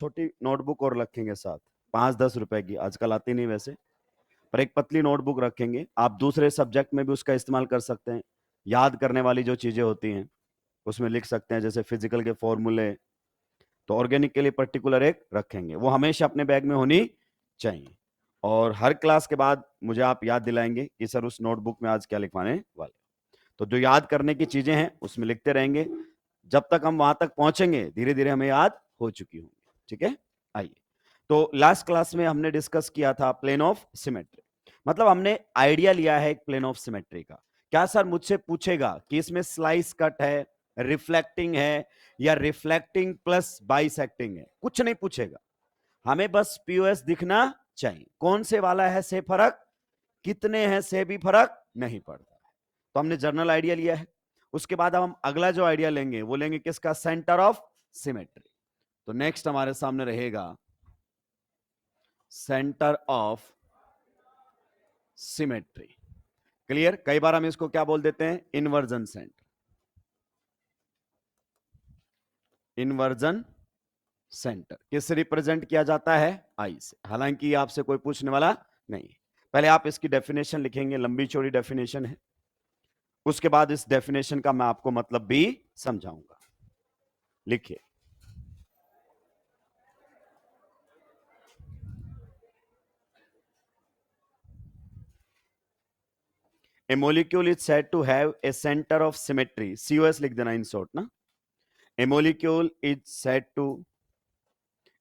छोटी नोटबुक और रखेंगे साथ, 5-10 रुपए की, आजकल आती नहीं वैसे, पर एक पतली नोटबुक रखेंगे। आप दूसरे सब्जेक्ट में भी उसका इस्तेमाल कर सकते हैं। याद करने वाली जो चीजें होती हैं उसमें लिख सकते हैं, जैसे फिजिकल के फॉर्मूले। तो ऑर्गेनिक के लिए पर्टिकुलर एक रखेंगे, वो हमेशा अपने बैग में होनी चाहिए। और हर क्लास के बाद मुझे आप याद दिलाएंगे कि सर उस नोटबुक में आज क्या लिखवाने वाले। तो जो याद करने की चीजें हैं उसमें लिखते रहेंगे, जब तक हम वहां तक पहुंचेंगे धीरे धीरे हमें याद हो चुकी होंगी। ठीक है, आइए। तो लास्ट क्लास में हमने डिस्कस किया था प्लेन ऑफ सिमेट्री, मतलब हमने आइडिया लिया है एक प्लेन ऑफ सिमेट्री का। क्या सर मुझसे पूछेगा कि इसमें स्लाइस कट है, रिफ्लेक्टिंग है, या रिफ्लेक्टिंग प्लस बाइसेक्टिंग है? कुछ नहीं पूछेगा, हमें बस पीओएस दिखना चाहिए। कौन से वाला है से फर्क, कितने हैं से भी फर्क नहीं पड़ता। तो हमने जर्नल आइडिया लिया है। उसके बाद अब हम अगला जो आइडिया लेंगे वो लेंगे किसका, सेंटर ऑफ सिमेट्री। तो नेक्स्ट हमारे सामने रहेगा सेंटर ऑफ सिमेट्री। क्लियर? कई बार हम इसको क्या बोल देते हैं, इन्वर्जन सेंटर, इन्वर्जन सेंटर किससे रिप्रेजेंट किया जाता है, आई से। हालांकि आपसे कोई पूछने वाला नहीं। पहले आप इसकी डेफिनेशन लिखेंगे, लंबी चौड़ी डेफिनेशन है। उसके बाद इस डेफिनेशन का मैं आपको मतलब भी समझाऊंगा। लिखिए, a molecule is said to have a center of symmetry, COS लिख देना इन शॉर्ट ना। a molecule is said to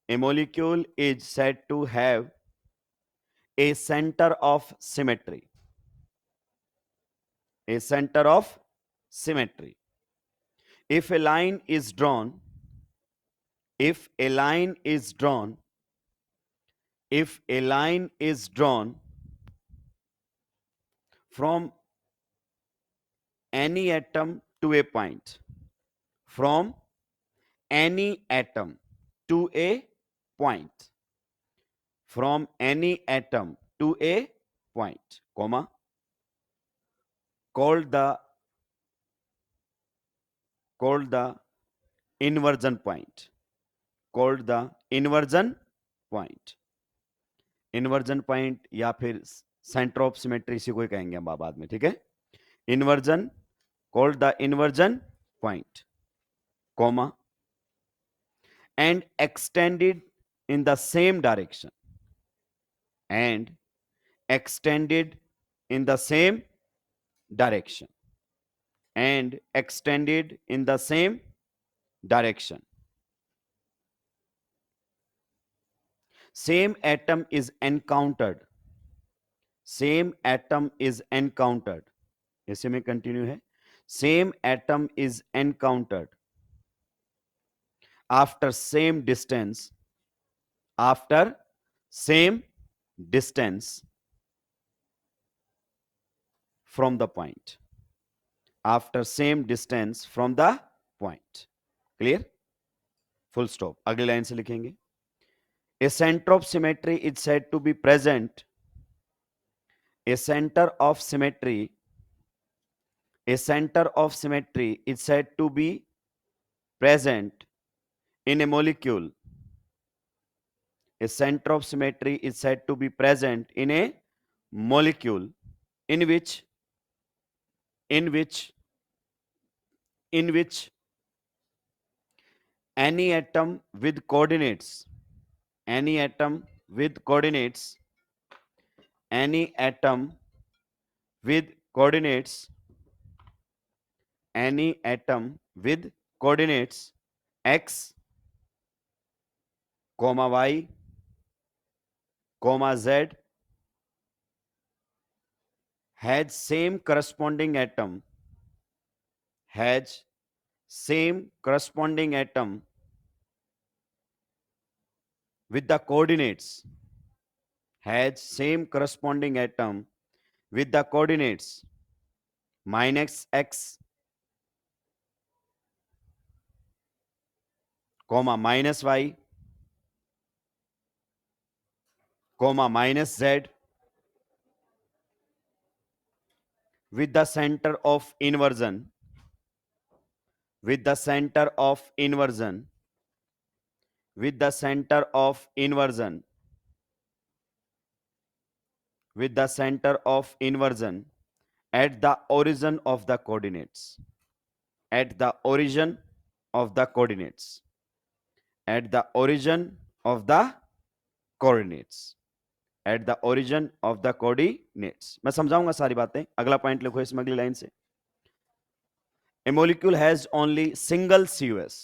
a molecule is said to have a center of symmetry, a center of symmetry. If a line is drawn, if a line is drawn, if a line is drawn from any atom to a point, from any atom to a point, from any atom to a point, comma, called the inversion point, called the inversion point, inversion point या फिर centre of symmetry, इसी को ही कहेंगे हम बाद में। ठीक है, inversion, called the inversion point, comma, and extended in the same direction, and extended in the same direction, and extended in the same direction. Same atom is encountered, same atom is encountered, इसी में continue है, same atom is encountered after same distance, after same distance from the point, after same distance from the point. Clear? Full stop. अगली line से लिखेंगे, a center of symmetry is said to be present, a center of symmetry, a center of symmetry is said to be present in a molecule, a center of symmetry is said to be present in a molecule in which in which in which any atom with coordinates, any atom with coordinates, any atom with coordinates, any atom with coordinates x, comma y, comma z has same corresponding atom, has same corresponding atom with the coordinates, has same corresponding atom with the coordinates minus x, comma minus y, comma minus z, with the center of inversion, with the center of inversion, with the center of inversion, with the center of inversion at the origin of the coordinates, at the origin of the coordinates, at the origin of the coordinates, at the origin of the coordinates. मैं समझाऊंगा सारी बातें. अगला point लिखो इसमें अगली line से. A molecule has only single COS.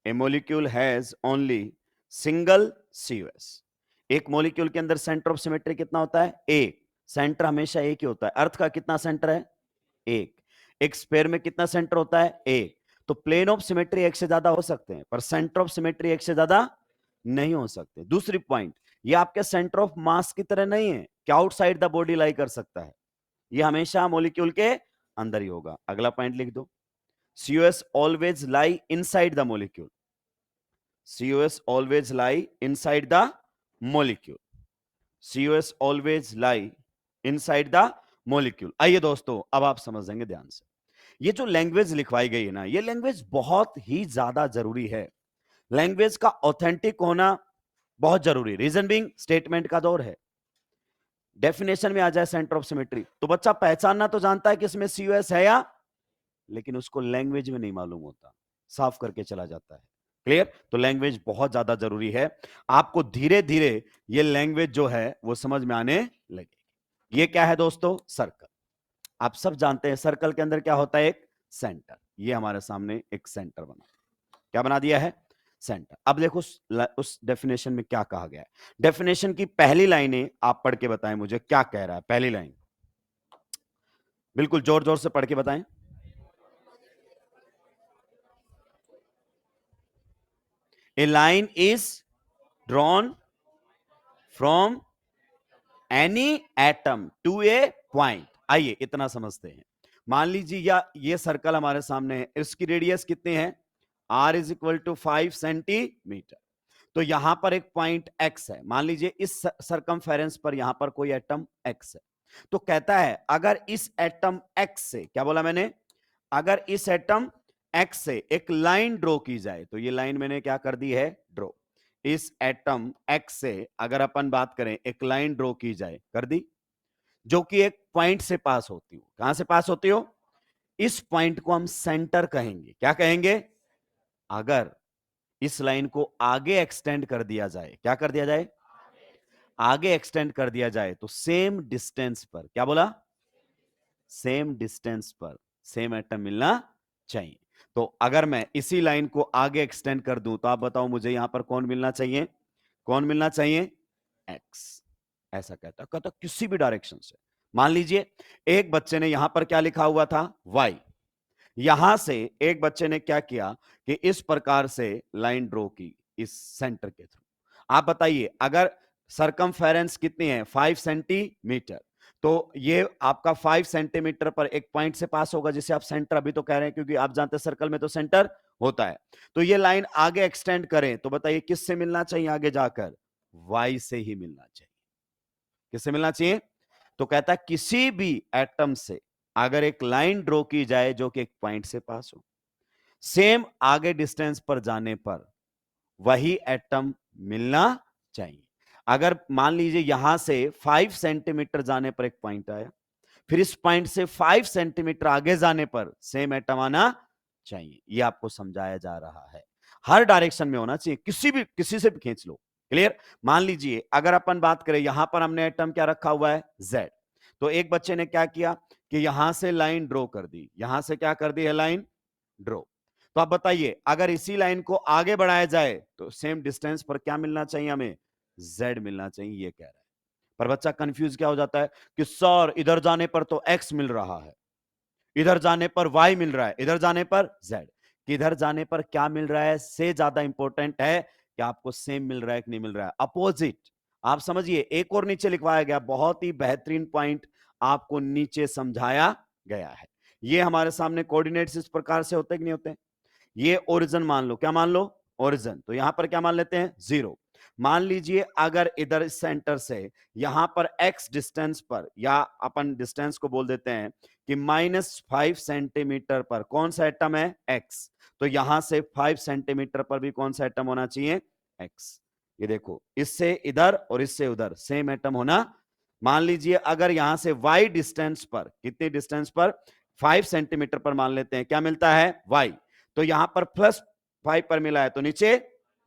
A molecule has only single COS. एक मॉलिक्यूल के अंदर सेंटर ऑफ सिमेट्री कितना होता है? एक. सेंटर हमेशा एक ही होता है. अर्थ का कितना सेंटर है? एक. एक स्फीयर में कितना सेंटर होता है? एक. तो प्लेन ऑफ सिमेट्री एक से ज्यादा हो सकते हैं, पर सेंटर ऑफ सिमेट्री एक से ज्यादा नहीं हो सकते. दूसरी पॉइंट, ये आपके सेंटर ऑफ मास की तरह नहीं है कि आउटसाइड द बॉडी लाई कर सकता है. ये हमेशा मॉलिक्यूल के अंदर ही होगा. अगला पॉइंट लिख दो. COS always lie inside the molecule. COS always lie inside the molecule. COS always lie inside the molecule. आइए दोस्तों, अब आप समझेंगे ध्यान से. ये जो लैंग्वेज लिखवाई गई है ना, ये लैंग्वेज बहुत ही ज्यादा जरूरी है. लैंग्वेज का ऑथेंटिक होना बहुत जरूरी. रीजन बीइंग, स्टेटमेंट का दौर है. डेफिनेशन में आ जाए सेंटर ऑफ सिमेट्री, तो बच्चा पहचानना तो जानता है कि इसमें COS है या, लेकिन उसको लैंग्वेज में नहीं मालूम होता, साफ करके चला जाता है. क्लियर? तो लैंग्वेज बहुत ज्यादा जरूरी है. आपको धीरे धीरे ये लैंग्वेज जो है वो समझ में आने लगेगी. ये क्या है दोस्तों? सर्कल. आप सब जानते हैं सर्कल के अंदर क्या होता है? एक सेंटर. ये हमारे सामने एक सेंटर बना. क्या बना दिया है? सेंटर. अब देखो उस डेफिनेशन में क्या कहा गया है. डेफिनेशन की पहली लाइनें आप पढ़ के बताएं मुझे, क्या कह रहा है पहली लाइन. बिल्कुल जोर जोर से पढ़ के बताएं. A line is drawn from any atom to a point. आइए इतना समझते हैं. मान लीजिए या ये सर्कल हमारे सामने है, इसकी रेडियस कितनी है? R is equal to 5 centimetre. तो यहां पर एक पॉइंट X है. मान लीजिए इस सरकमफेरेंस पर यहां पर कोई एटम X है. तो कहता है अगर इस एटम X से, क्या बोला मैंने? अगर इस एटम X से एक लाइन ड्रॉ की जाए, तो ये लाइन मैंने क्या कर दी है? ड्रॉ. इस एटम X से अगर अपन बात करें, एक लाइन ड्रॉ की जाए, कर दी, जो कि एक पॉइंट से पास होती हो. कहां से पास होती हो? इस पॉइंट को हम सेंटर कहेंगे. क्या कहेंगे? अगर इस लाइन को आगे एक्सटेंड कर दिया जाए, क्या कर दिया जाए? आगे एक्सटेंड कर दिया जाए, तो सेम डिस्टेंस पर, क्या बोला? सेम डिस्टेंस पर सेम एटम मिलना चाहिए. तो अगर मैं इसी लाइन को आगे एक्सटेंड कर दूं, तो आप बताओ मुझे यहां पर कौन मिलना चाहिए? कौन मिलना चाहिए? X. ऐसा कहता किसी भी डायरेक्शन से. मान लीजिए एक बच्चे ने यहां पर क्या लिखा हुआ था? Y. यहां से एक बच्चे ने क्या किया कि इस प्रकार से लाइन ड्रॉ की इस सेंटर के थ्रू. आप बताइए, अगर सरकमफेरेंस कितनी है? 5 सेंटीमीटर. तो ये आपका 5 सेंटीमीटर पर एक पॉइंट से पास होगा, जिसे आप सेंटर अभी तो कह रहे हैं, क्योंकि आप जानते हैं सर्कल में तो सेंटर होता है. तो ये लाइन आगे एक्सटेंड करें, तो बताइए किससे मिलना चाहिए? आगे जाकर Y से ही मिलना चाहिए. किससे मिलना चाहिए? तो कहता है किसी भी एटम से अगर एक लाइन ड्रॉ की जाए जो कि एक पॉइंट से पास हो, सेम आगे डिस्टेंस पर जाने पर वही एटम मिलना चाहिए. अगर मान लीजिए यहां से 5 सेंटीमीटर जाने पर एक पॉइंट आया, फिर इस पॉइंट से 5 सेंटीमीटर आगे जाने पर सेम एटम आना चाहिए. यह आपको समझाया जा रहा है. हर डायरेक्शन में होना चाहिए, किसी से भी खींच लो. क्लियर? मान लीजिए अगर अपन बात करें, यहां पर हमने एटम क्या रखा हुआ है? Z. तो एक बच्चे ने क्या किया कि यहां से लाइन ड्रॉ कर दी. यहां से क्या कर दी है? Line draw. तो आप बताइए अगर इसी लाइन को आगे बढ़ाया जाए, तो सेम डिस्टेंस पर क्या मिलना चाहिए? हमें Z मिलना चाहिए. ये कह रहा है. पर बच्चा कंफ्यूज क्या हो जाता है कि सर इधर जाने पर तो X मिल रहा है, इधर जाने पर Y मिल रहा है, इधर जाने पर Z. किधर जाने पर क्या मिल रहा है से ज्यादा इंपॉर्टेंट है कि आपको सेम मिल रहा है कि नहीं मिल रहा है. अपोजिट. आप समझिए, एक और नीचे लिखवाया गया, बहुत ही बेहतरीन पॉइंट आपको नीचे समझाया गया है. ये हमारे सामने कोऑर्डिनेट्स इस प्रकार से होते कि नहीं होते? ये ओरिजिन मान लो. क्या मान लो? ओरिजिन. तो यहां पर क्या मान लेते हैं? 0. मान लीजिए अगर इधर इस सेंटर से यहां पर x डिस्टेंस पर, या अपन डिस्टेंस को बोल देते हैं कि -5 सेंटीमीटर पर कौन सा एटम है, एक्स, तो यहां से 5 सेंटीमीटर पर भी कौन सा एटम होना चाहिए, एक्स। ये देखो, इससे इधर और इससे उधर सेम एटम होना। मान लीजिए अगर यहां से y डिस्टेंस पर, कितनी डिस्टेंस पर, 5 सेंटीमीटर पर मान लेते हैं, क्या मिलता है, y, तो यहां पर +5 पर मिला है, तो नीचे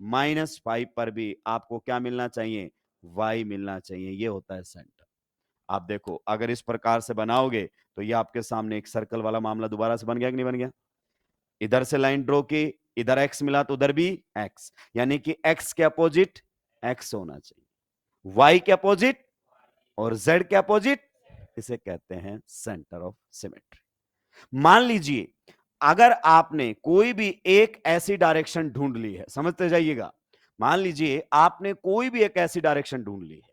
-5 पर भी आपको क्या मिलना चाहिए, y मिलना चाहिए। ये होता है सेंटर। आप देखो, अगर इस प्रकार से बनाओगे तो ये आपके सामने एक सर्कल वाला मामला दोबारा से बन गया कि नहीं बन गया। इधर से लाइन ड्रॉ की, इधर x मिला तो उधर भी x, यानी कि x के अपोजिट x होना चाहिए, y के अपोजिट और z के अपोजिट, इसे कहते हैं सेंटर ऑफ सिमेट्री। मान लीजिए अगर आपने कोई भी एक ऐसी डायरेक्शन ढूंढ ली है, समझते जाइएगा, मान लीजिए आपने कोई भी एक ऐसी डायरेक्शन ढूंढ ली है।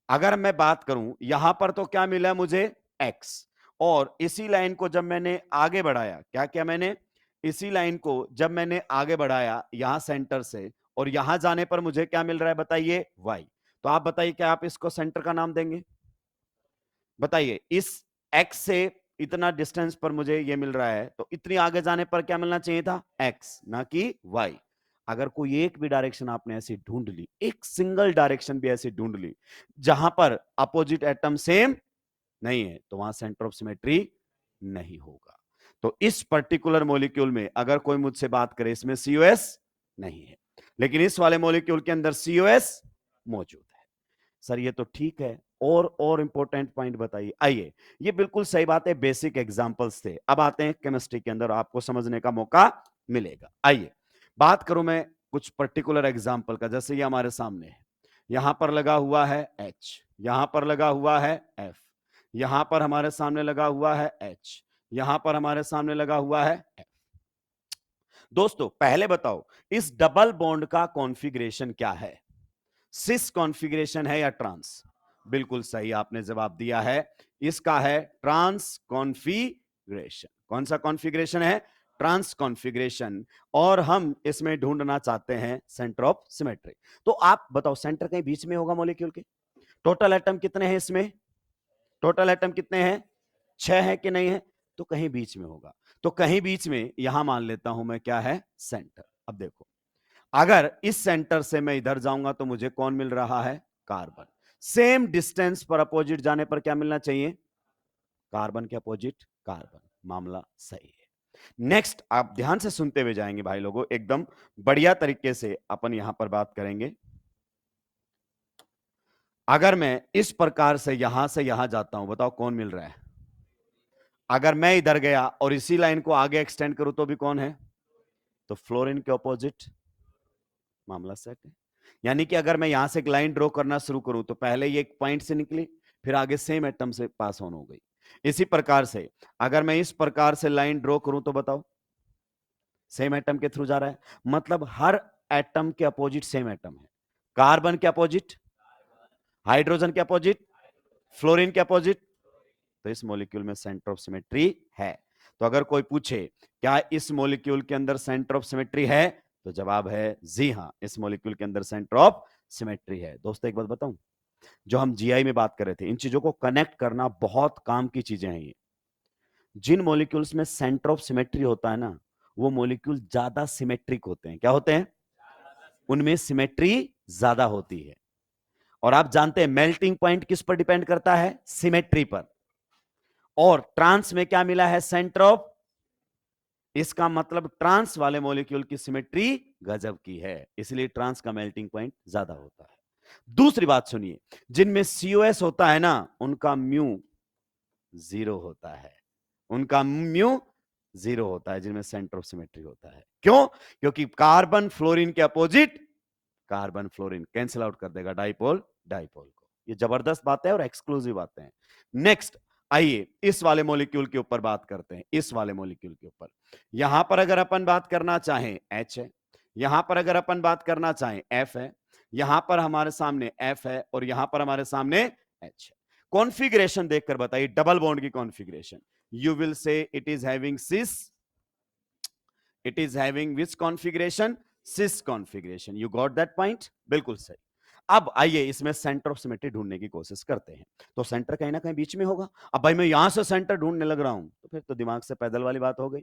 अगर मैं बात करूं यहां पर तो क्या मिला मुझे, x, और इसी लाइन को जब मैंने आगे बढ़ाया, क्या क्या मैंने, इसी लाइन को जब मैंने आगे बढ़ाया यहां सेंटर से, और यहां जाने पर मुझे क्या मिल रहा है बताइए, y। तो आप बताइए क्या आप इसको सेंटर का नाम देंगे, बताइए। इस x से इतना डिस्टेंस पर मुझे ये मिल रहा है, तो इतनी आगे जाने पर क्या मिलना चाहिए था, x, ना कि y। अगर कोई एक भी डायरेक्शन आपने ऐसी ढूंढ ली, एक सिंगल डायरेक्शन भी ऐसी ढूंढ ली जहां पर अपोजिट एटम सेम नहीं है, तो वहां सेंटर ऑफ सिमेट्री नहीं होगा। तो इस पर्टिकुलर मॉलिक्यूल में अगर कोई मुझसे बात करे, इसमें COS नहीं है, लेकिन इस वाले मॉलिक्यूल के अंदर COS मौजूद है। सर ये तो ठीक है, और इंपॉर्टेंट पॉइंट बताइए। आइए, ये बिल्कुल सही बात है, बेसिक एग्जांपल्स थे। अब आते हैं केमिस्ट्री के अंदर, आपको समझने का मौका मिलेगा। आइए बात करूं मैं कुछ पर्टिकुलर एग्जांपल का, जैसे ये हमारे सामने है, यहां पर लगा हुआ है H, यहां पर लगा हुआ है F, यहां पर हमारे सामने लगा हुआ है H, यहां पर हमारे सामने लगा हुआ है F। दोस्तों पहले बताओ, इस डबल बॉन्ड का कॉन्फ़िगरेशन क्या है, सिस कॉन्फ़िगरेशन है या ट्रांस? बिल्कुल सही आपने जवाब दिया है, इसका है ट्रांस कॉन्फ़िगरेशन। कौन सा कॉन्फ़िगरेशन है, ट्रांस कॉन्फ़िगरेशन। और हम इसमें ढूंढना चाहते हैं सेंटर ऑफ सिमेट्री। तो आप बताओ, सेंटर कहीं बीच में होगा मॉलिक्यूल के? टोटल एटम कितने हैं इसमें, टोटल एटम कितने हैं, 6 है कि नहीं है, तो कहीं बीच में होगा। तो कहीं बीच में यहां मान लेता हूं मैं, क्या है, सेंटर। अब देखो, अगर इस सेंटर से मैं इधर जाऊंगा तो मुझे कौन मिल रहा है, कार्बन। सेम डिस्टेंस पर अपोजिट जाने पर क्या मिलना चाहिए, कार्बन के अपोजिट कार्बन। मामला सही है। नेक्स्ट, आप ध्यान से सुनते हुए जाएंगे भाई लोगों, एकदम बढ़िया तरीके से अपन यहां पर बात करेंगे। अगर मैं इस प्रकार से यहां जाता हूं, बताओ कौन मिल रहा है। अगर मैं इधर गया और इसी लाइन को आगे एक्सटेंड करूं तो भी कौन है, तो फ्लोरीन के ऑपोजिट। मामला सेट है। यानी कि अगर मैं यहां से एक लाइन ड्रॉ करना शुरू करूं तो पहले ये एक पॉइंट से निकली, फिर आगे सेम एटम से पास ऑन हो गई। इसी प्रकार से अगर मैं इस प्रकार से लाइन ड्रॉ करूं तो बताओ, सेम एटम के थ्रू जा रहा है, मतलब हर एटम के अपोजिट सेम एटम है। कार्बन के अपोजिट, हाइड्रोजन के अपोजिट, फ्लोरीन के अपोजिट, तो इस मॉलिक्यूल में सेंटर ऑफ सिमेट्री है। तो अगर कोई पूछे क्या इस मॉलिक्यूल के अंदर सेंटर ऑफ सिमेट्री है, तो जवाब है जी हां, इस मॉलिक्यूल के अंदर सेंटर ऑफ सिमेट्री है। दोस्तों एक बात बताऊं, जो हम जीआई में बात कर रहे थे, इन चीजों को कनेक्ट करना बहुत काम की चीजें हैं। ये जिन मॉलिक्यूल्स में सेंटर ऑफ सिमेट्री होता है ना, वो मॉलिक्यूल ज्यादा सिमेट्रिक होते हैं। क्या होते हैं, उनमें सिमेट्री ज्यादा होती है। और आप जानते हैं मेल्टिंग पॉइंट किस पर डिपेंड करता है, सिमेट्री पर। और ट्रांस में क्या मिला है, सेंटर ऑफ, इसका मतलब ट्रांस वाले मॉलिक्यूल की सिमेट्री गजब की है, इसलिए ट्रांस का मेल्टिंग पॉइंट ज्यादा होता है। दूसरी बात सुनिए, जिनमें COS होता है ना, उनका म्यू 0 होता है, उनका म्यू 0 होता है, जिनमें सेंटर ऑफ सिमेट्री होता है। क्यों, क्योंकि कार्बन फ्लोरीन के opposite carbon fluorine cancel out कर देगा डाइपोल डाइपोल को। ये जबरदस्त बात है और एक्सक्लूसिव बातें हैं। नेक्स्ट, आइए इस वाले मॉलिक्यूल के ऊपर बात करते हैं। इस वाले मॉलिक्यूल के ऊपर यहां पर अगर अपन बात करना चाहें H है, यहां पर अगर अपन बात करना चाहें F है, यहां पर हमारे सामने F है, और यहां पर हमारे सामने H है। कॉन्फ़िगरेशन देखकर बताइए डबल बॉन्ड की configuration. You will say it is having cis, it is having which configuration, cis configuration. You got that point, बिल्कुल सही। अब आइए इसमें सेंटर ऑफ सिमेट्री ढूंढने की कोशिश करते हैं। तो सेंटर कहीं ना कहीं बीच में होगा। अब भाई मैं यहां से सेंटर ढूंढने लग रहा हूं तो फिर तो दिमाग से पैदल वाली बात हो गई।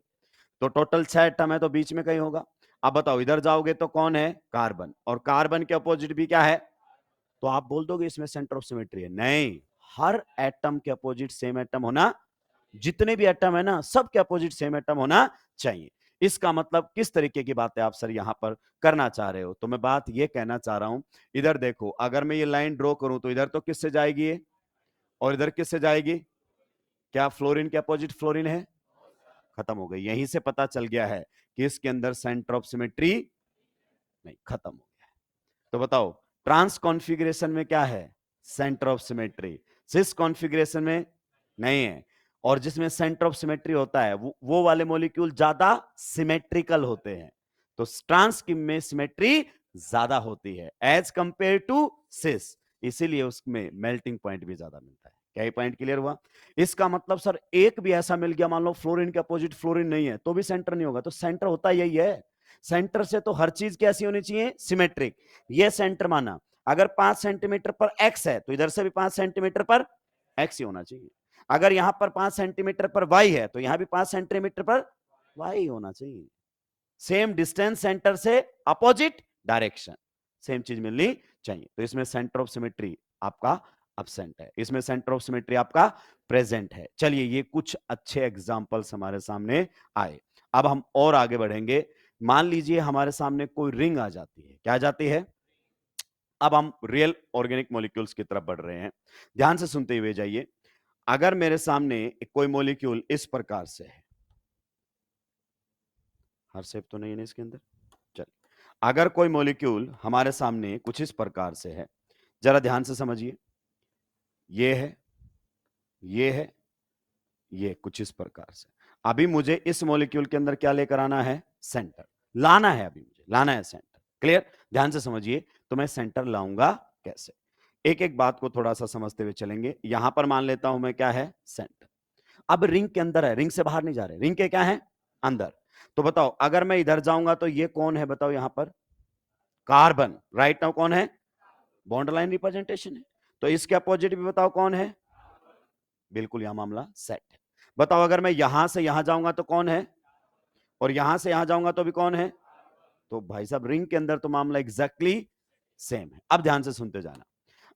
तो टोटल 6 एटम है तो बीच में कहीं होगा। अब बताओ इधर जाओगे तो कौन है? कार्बन। और कार्बन के अपोजिट भी क्या है? तो आप बोल दोगे इसमें सेंटर ऑफ सिमेट्री है। नहीं, हर एटम के अपोजिट सेम एटम होना, जितने भी एटम है ना सबके अपोजिट सेम एटम होना चाहिए। इसका मतलब किस तरीके की बातें आप सर यहां पर करना चाह रहे हो? तो मैं बात ये कहना चाह रहा हूं, इधर देखो अगर मैं ये लाइन ड्रॉ करूं तो इधर तो किससे जाएगी ये, और इधर किससे जाएगी? क्या फ्लोरीन के अपोजिट फ्लोरीन है? खत्म हो गई। यहीं से पता चल गया है कि इसके अंदर सेंटर ऑफ सिमेट्री नहीं, खत्म हो गया। तो बताओ ट्रांस कॉन्फ़िगरेशन में क्या है? Centre of symmetry. Cis configuration में नहीं है। और जिसमें सेंटर ऑफ सिमेट्री होता है वो वाले मॉलिक्यूल ज्यादा सिमेट्रिकल होते हैं। तो ट्रांस की में सिमेट्री ज्यादा होती है एज कंपेयर टू सिस, इसीलिए उसमें मेल्टिंग पॉइंट भी ज्यादा मिलता है। क्या ये पॉइंट क्लियर हुआ? इसका मतलब सर एक भी ऐसा मिल गया, मान लो फ्लोरीन के अपोजिट फ्लोरीन नहीं है तो भी सेंटर नहीं होगा। तो सेंटर होता यही है। सेंटर से तो हर चीज कैसी होनी चाहिए? सिमेट्रिक। ये सेंटर माना, अगर 5 सेंटीमीटर पर एक्स है तो इधर से भी 5 सेंटीमीटर पर एक्स ही होना चाहिए। अगर यहां पर 5 सेंटीमीटर पर वाई है तो यहां भी 5 सेंटीमीटर पर वाई होना चाहिए। सेम डिस्टेंस सेंटर से अपोजिट डायरेक्शन, सेम चीज मिलनी चाहिए। तो इसमें सेंटर ऑफ सिमेट्री आपका अब्सेंट है, इसमें सेंटर ऑफ सिमेट्री आपका प्रेजेंट है। चलिए ये कुछ अच्छे एग्जांपल्स हमारे सामने आए। अब हम और आगे बढ़ेंगे। मान लीजिए हमारे सामने कोई रिंग आ जाती है। क्या आ जाती है? अब हम रियल ऑर्गेनिक मॉलिक्यूल्स की तरफ बढ़ रहे हैं। ध्यान से सुनते हुए जाइए। अगर मेरे सामने कोई मॉलिक्यूल इस प्रकार से है, हर शेप तो नहीं है ना इसके अंदर, चल, अगर कोई मॉलिक्यूल हमारे सामने कुछ इस प्रकार से है, जरा ध्यान से समझिए। ये है, ये है, ये कुछ इस प्रकार से। अभी मुझे इस मॉलिक्यूल के अंदर क्या लेकर आना है? सेंटर लाना है। अभी मुझे लाना है सेंटर। क्लियर? ध्यान से समझिए। तो मैं सेंटर लाऊंगा कैसे? एक एक बात को थोड़ा सा समझते हुए चलेंगे। यहां पर मान लेता हूं मैं क्या है? सेंटर। अब रिंग के अंदर है, रिंग से बाहर नहीं जा रहे, रिंग के क्या है? अंदर। तो बताओ अगर मैं इधर जाऊंगा तो ये कौन है? बताओ यहां पर कार्बन। राइट नाउ कौन है? बॉन्ड लाइन रिप्रेजेंटेशन है। तो इसके अपोजिट भी बताओ कौन है? बिल्कुल यहां मामला सेट है। बताओ अगर मैं यहां से यहां जाऊंगा तो कौन है? और यहां से यहां जाऊंगा तो भी कौन है? तो भाई साहब रिंग के अंदर तो मामला एग्जैक्टली सेम है। अब ध्यान से सुनते जाना।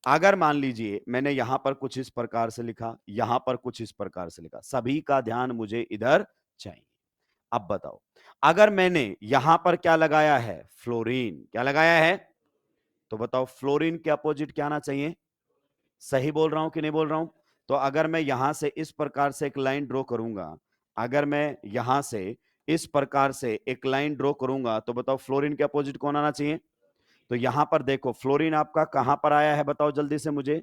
अगर मान लीजिए मैंने यहां पर कुछ इस प्रकार से लिखा, यहां पर कुछ इस प्रकार से लिखा, सभी का ध्यान मुझे इधर चाहिए। अब बताओ अगर मैंने यहां पर क्या लगाया है? फ्लोरीन। क्या लगाया है? तो बताओ फ्लोरीन के अपोजिट क्या आना चाहिए? सही बोल रहा हूं कि नहीं बोल रहा हूं? तो अगर मैं यहां से इस प्रकार से एक लाइन ड्रॉ करूंगा, अगर मैं यहां से इस प्रकार से एक लाइन ड्रॉ करूंगा तो बताओ फ्लोरीन के अपोजिट कौन आना चाहिए? तो यहां पर देखो फ्लोरीन आपका कहां पर आया है? बताओ जल्दी से मुझे।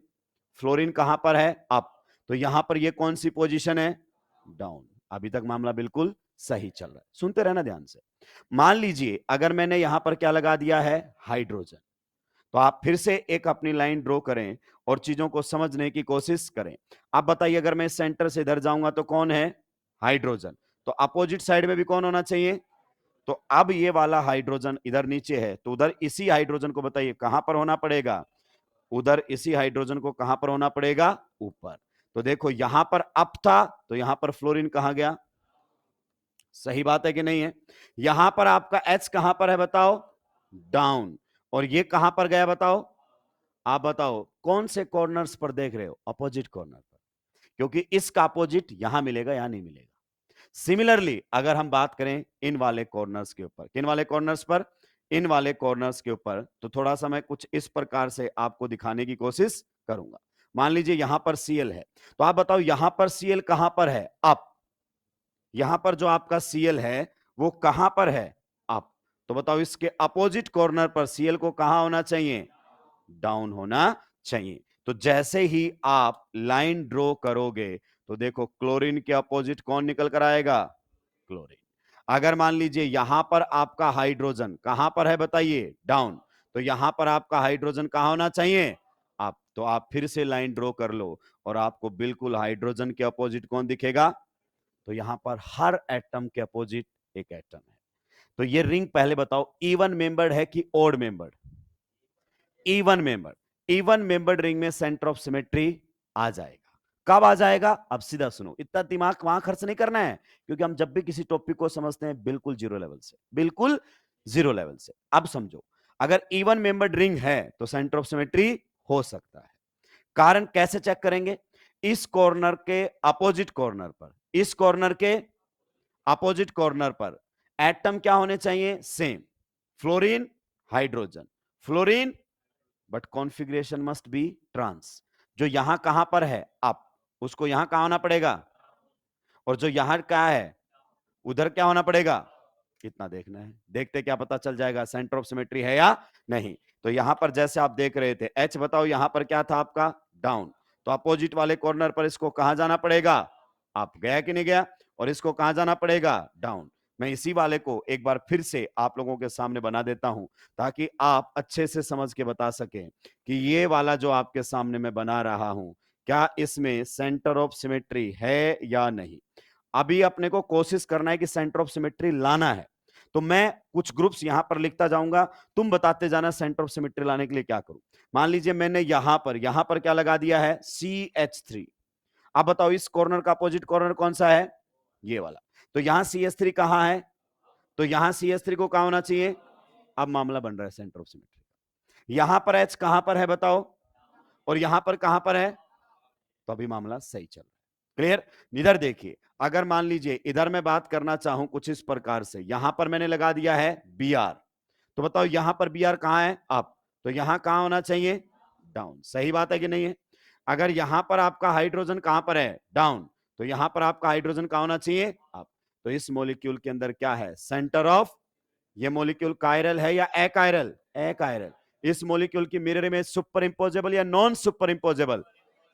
फ्लोरीन कहां पर है? अप। तो यहां पर ये कौन सी पोजीशन है? डाउन। अभी तक मामला बिल्कुल सही चल रहा है, सुनते रहना ध्यान से। मान लीजिए अगर मैंने यहां पर क्या लगा दिया है? हाइड्रोजन। तो आप फिर से एक अपनी लाइन ड्रॉ करें और चीजों को समझने की कोशिश करें। आप बताइए अगर मैं सेंटर से इधर जाऊंगा तो कौन है? हाइड्रोजन। तो अपोजिट साइड में भी कौन होना चाहिए? तो अब ये वाला हाइड्रोजन इधर नीचे है तो उधर इसी हाइड्रोजन को बताइए कहां पर होना पड़ेगा? उधर इसी हाइड्रोजन को कहां पर होना पड़ेगा? ऊपर। तो देखो यहां पर अप था तो यहां पर फ्लोरीन कहां गया? सही बात है कि नहीं है? यहां पर आपका एच कहां पर है? बताओ डाउन। और ये कहां पर गया? बताओ। आप बताओ कौन से कॉर्नर्स पर देख रहे हो? अपोजिट कॉर्नर पर, क्योंकि इसका अपोजिट यहां मिलेगा, यहां नहीं मिलेगा। सिमिलरली अगर हम बात करें इन वाले कॉर्नर्स के ऊपर, किन वाले कॉर्नर्स पर? इन वाले कॉर्नर्स के ऊपर, तो थोड़ा सा मैं कुछ इस प्रकार से आपको दिखाने की कोशिश करूंगा। मान लीजिए यहां पर Cl है, तो आप बताओ यहां पर Cl कहां पर है? अप। यहां पर जो आपका Cl है वो कहां पर है? अप। तो बताओ इसके अपोजिट कॉर्नर पर Cl को कहां होना चाहिए? डाउन होना चाहिए। तो जैसे ही आप लाइन ड्रॉ करोगे तो देखो क्लोरीन के अपोजिट कौन निकल कर आएगा? क्लोरीन। अगर मान लीजिए यहां पर आपका हाइड्रोजन कहां पर है? बताइए डाउन। तो यहां पर आपका हाइड्रोजन कहां होना चाहिए? आप। तो आप फिर से लाइन ड्रॉ कर लो और आपको बिल्कुल हाइड्रोजन के अपोजिट कौन दिखेगा? तो यहां पर हर एटम के अपोजिट एक एटम है। तो ये रिंग पहले बताओ इवन मेंबर्ड है कि odd membered? Even membered ring में सेंटर ऑफ सिमेट्री आ जाएगा। कब आ जाएगा? अब सीधा सुनो, इतना दिमाग वहां खर्च नहीं करना है, क्योंकि हम जब भी किसी टॉपिक को समझते हैं बिल्कुल जीरो लेवल से, बिल्कुल जीरो लेवल से। अब समझो, अगर इवन मेंबर्ड रिंग है तो सेंटर ऑफ सिमेट्री हो सकता है। कारण कैसे चेक करेंगे? इस कॉर्नर के अपोजिट कॉर्नर पर, इस कॉर्नर के अपोजिट कॉर्नर पर एटम क्या होने चाहिए? Same, fluorine, hydrogen, fluorine, but configuration must be trans. जो यहां कहां पर है अप, उसको यहां कहां होना पड़ेगा, और जो यहां क्या है उधर क्या होना पड़ेगा। कितना देखना है, देखते क्या पता चल जाएगा सेंटर ऑफ सिमेट्री है या नहीं। तो यहां पर जैसे आप देख रहे थे एच, बताओ यहां पर क्या था आपका? डाउन। तो अपोजिट वाले कॉर्नर पर इसको कहां जाना पड़ेगा? अप। गया कि नहीं गया? और इसको कहां जाना पड़ेगा? डाउन। मैं इसी वाले को एक बार फिर से आप लोगों के सामने बना देता हूं, ताकि आप अच्छे से समझ के बता सकें कि ये वाला जो आपके सामने मैं बना रहा हूं, क्या इसमें सेंटर ऑफ सिमेट्री है या नहीं। अभी अपने को कोशिश करना है कि सेंटर ऑफ सिमेट्री लाना है। तो मैं कुछ ग्रुप्स यहां पर लिखता जाऊंगा, तुम बताते जाना सेंटर ऑफ सिमेट्री लाने के लिए क्या करूं। मान लीजिए मैंने यहां पर क्या लगा दिया है? CH3। अब बताओ इस कॉर्नर का अपोजिट कॉर्नर कौन सा है? ये वाला। तो यहां CH3 कहां है? तो यहां CH3 को कहां होना चाहिए? अब मामला बन रहा है सेंटर ऑफ सिमेट्री। यहां पर H कहां पर है बताओ, और यहां पर कहां पर है? तो अभी मामला सही चल रहा है। क्लियर? इधर देखिए, अगर मान लीजिए इधर मैं बात करना चाहूं कुछ इस प्रकार से, यहां पर मैंने लगा दिया है Br, तो बताओ यहां पर Br कहां है? अप। तो यहां कहां होना चाहिए? डाउन। सही बात है कि नहीं है? अगर यहां पर आपका हाइड्रोजन कहां पर है? डाउन। तो यहां पर आपका हाइड्रोजन कहां होना चाहिए? अप। तो इस मॉलिक्यूल के अंदर क्या है? सेंटर ऑफ, ये मॉलिक्यूल कायरल है या अकायरल? अकायरल। इस मॉलिक्यूल की मिरर इमेज सुपर इंपोजेबल या non superimposable?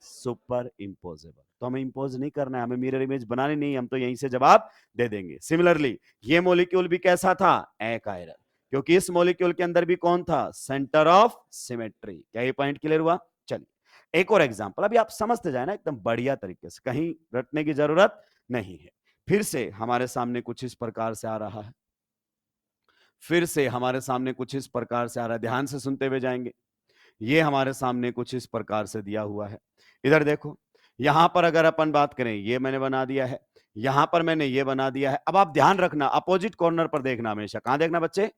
Superimposable. तो हमें इंपोज नहीं करना है, हमें मिरर इमेज बनानी नहीं, हम तो यहीं से जवाब दे देंगे। सिमिलरली ये मॉलिक्यूल भी कैसा था? अकायरल, क्योंकि इस मॉलिक्यूल के अंदर भी कौन था? Centre of symmetry. क्या ये पॉइंट क्लियर हुआ? चलिए एक और एग्जांपल, अभी आप समझते जाए ना एकदम बढ़िया तरीके से, कहीं रटने की जरूरत नहीं है। फिर से हमारे सामने कुछ इस प्रकार से आ रहा है, फिर से हमारे सामने कुछ इस प्रकार से आ रहा है, ध्यान से सुनते हुए जाएंगे। ये हमारे सामने कुछ इस प्रकार से दिया हुआ है। इधर देखो, यहां पर अगर अपन बात करें, ये मैंने बना दिया है, यहां पर मैंने ये बना दिया है। अब आप ध्यान रखना, अपोजिट कॉर्नर पर देखना हमेशा। कहां देखना बच्चे?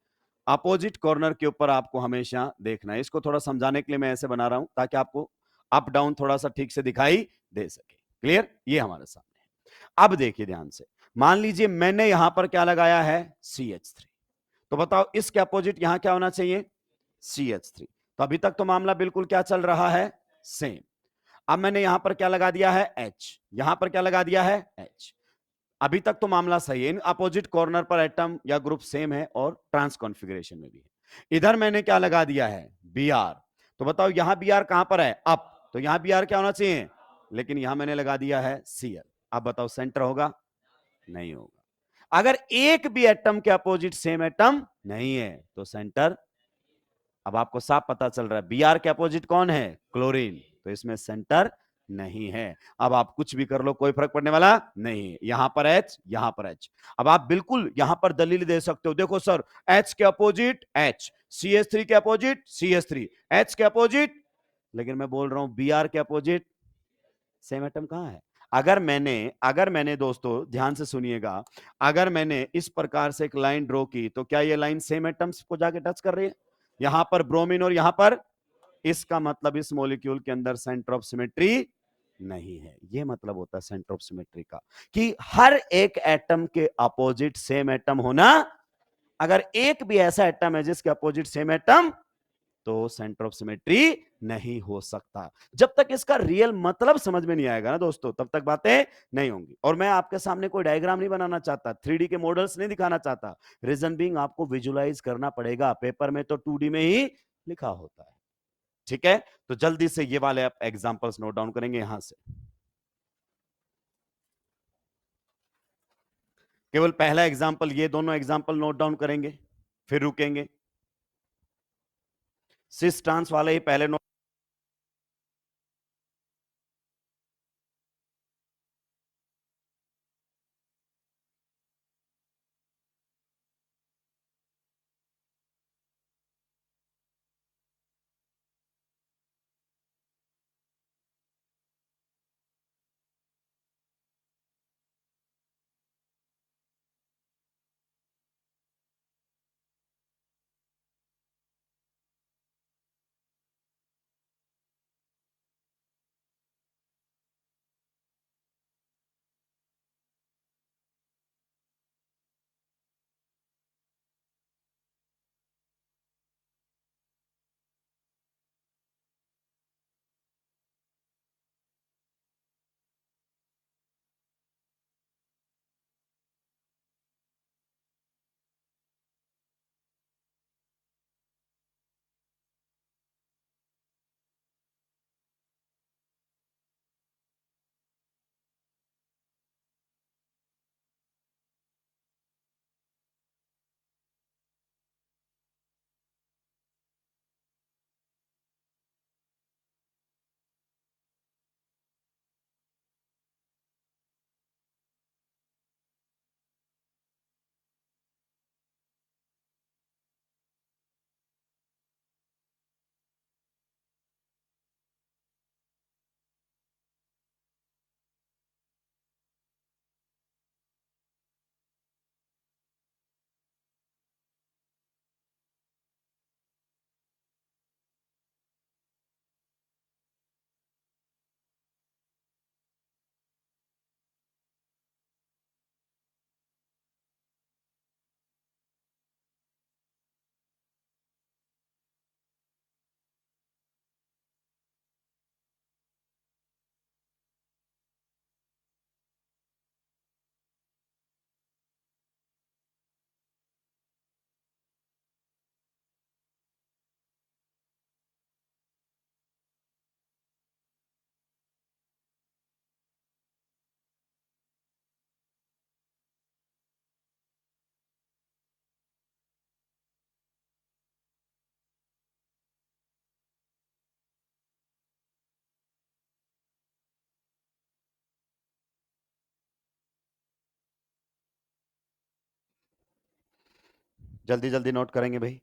अपोजिट कॉर्नर के ऊपर आपको हमेशा देखना है। इसको थोड़ा समझाने के लिए मैं ऐसे बना रहा हूं, ताकि आपको अप डाउन थोड़ा सा ठीक से दिखाई दे सके। क्लियर? ये हमारे सामने है। अब देखिए ध्यान से, मान लीजिए मैंने यहां पर क्या लगाया है? CH3। तो बताओ इसके अपोजिट यहां क्या होना चाहिए? CH3। तो अभी तक तो मामला बिल्कुल क्या चल रहा है? सेम। अब मैंने यहां पर क्या लगा दिया है? H। यहां पर क्या लगा दिया है? H। अभी तक तो मामला सही है, इन अपोजिट कॉर्नर पर एटम या ग्रुप सेम है और ट्रांस कॉन्फ़िगरेशन में भी है। इधर मैंने क्या लगा दिया है? Br। तो बताओ यहां Br कहां पर है? अप। तो यहां Br क्या होना चाहिए? लेकिन यहां मैंने लगा दिया है Cl। अब बताओ सेंटर होगा? नहीं होगा। अगर एक भी एटम के अपोजिट सेम एटम नहीं है तो सेंटर, अब आपको साफ पता चल रहा है Br के अपोजिट कौन है? क्लोरीन। तो इसमें सेंटर नहीं है। अब आप कुछ भी कर लो, कोई फर्क पड़ने वाला नहीं है। यहां पर H, यहां पर H। अब आप बिल्कुल यहां पर दलील दे सकते हो, देखो सर H के अपोजिट H, CH3 के अपोजिट CH3, H के अपोजिट, लेकिन मैं बोल रहा हूं Br के अपोजिट सेम एटम कहां है? अगर मैंने दोस्तों ध्यान से सुनिएगा, अगर मैंने इस प्रकार से एक लाइन ड्रॉ की, तो क्या ये लाइन सेम एटम्स को जाके टच कर रही है? यहां पर ब्रोमीन और यहां पर, इसका मतलब इस मॉलिक्यूल के अंदर सेंटर ऑफ सिमेट्री नहीं है। ये मतलब होता है सेंटर ऑफ सिमेट्री का, कि हर एक एटम के अपोजिट सेम एटम होना। अगर एक भी ऐसा एटम है जिसके अपोजिट सेम एटम, तो सेंटर ऑफ सिमेट्री नहीं हो सकता। जब तक इसका रियल मतलब समझ में नहीं आएगा ना दोस्तों, तब तक बातें नहीं होंगी। और मैं आपके सामने कोई डायग्राम नहीं बनाना चाहता, 3D के मॉडल्स नहीं दिखाना चाहता। रीजन बीइंग आपको विजुलाइज करना पड़ेगा, पेपर में तो 2D में ही लिखा होता है। ठीक है, तो जल्दी से ये वाले आप एग्जांपल्स नोट डाउन करेंगे यहां से। केवल पहला एग्जांपल, ये दोनों एग्जांपल नोट डाउन करेंगे, फिर रुकेंगे। सिस ट्रांस वाले ही पहले नोट जल्दी जल्दी नोट करेंगे भाई।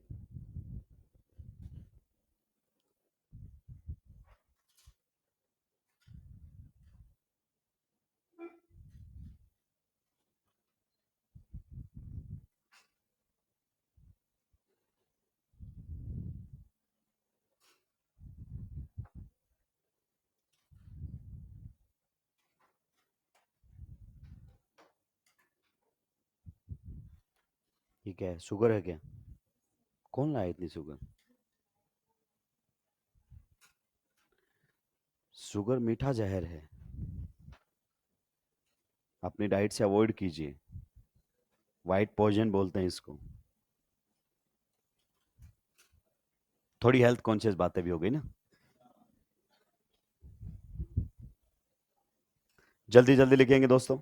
ये क्या है, शुगर है क्या? कौन लाया इतनी शुगर? शुगर मीठा जहर है, अपनी डाइट से अवॉइड कीजिए। वाइट पॉइजन बोलते हैं इसको। थोड़ी हेल्थ कॉन्शियस बातें भी हो गई ना। जल्दी जल्दी लिखेंगे दोस्तों।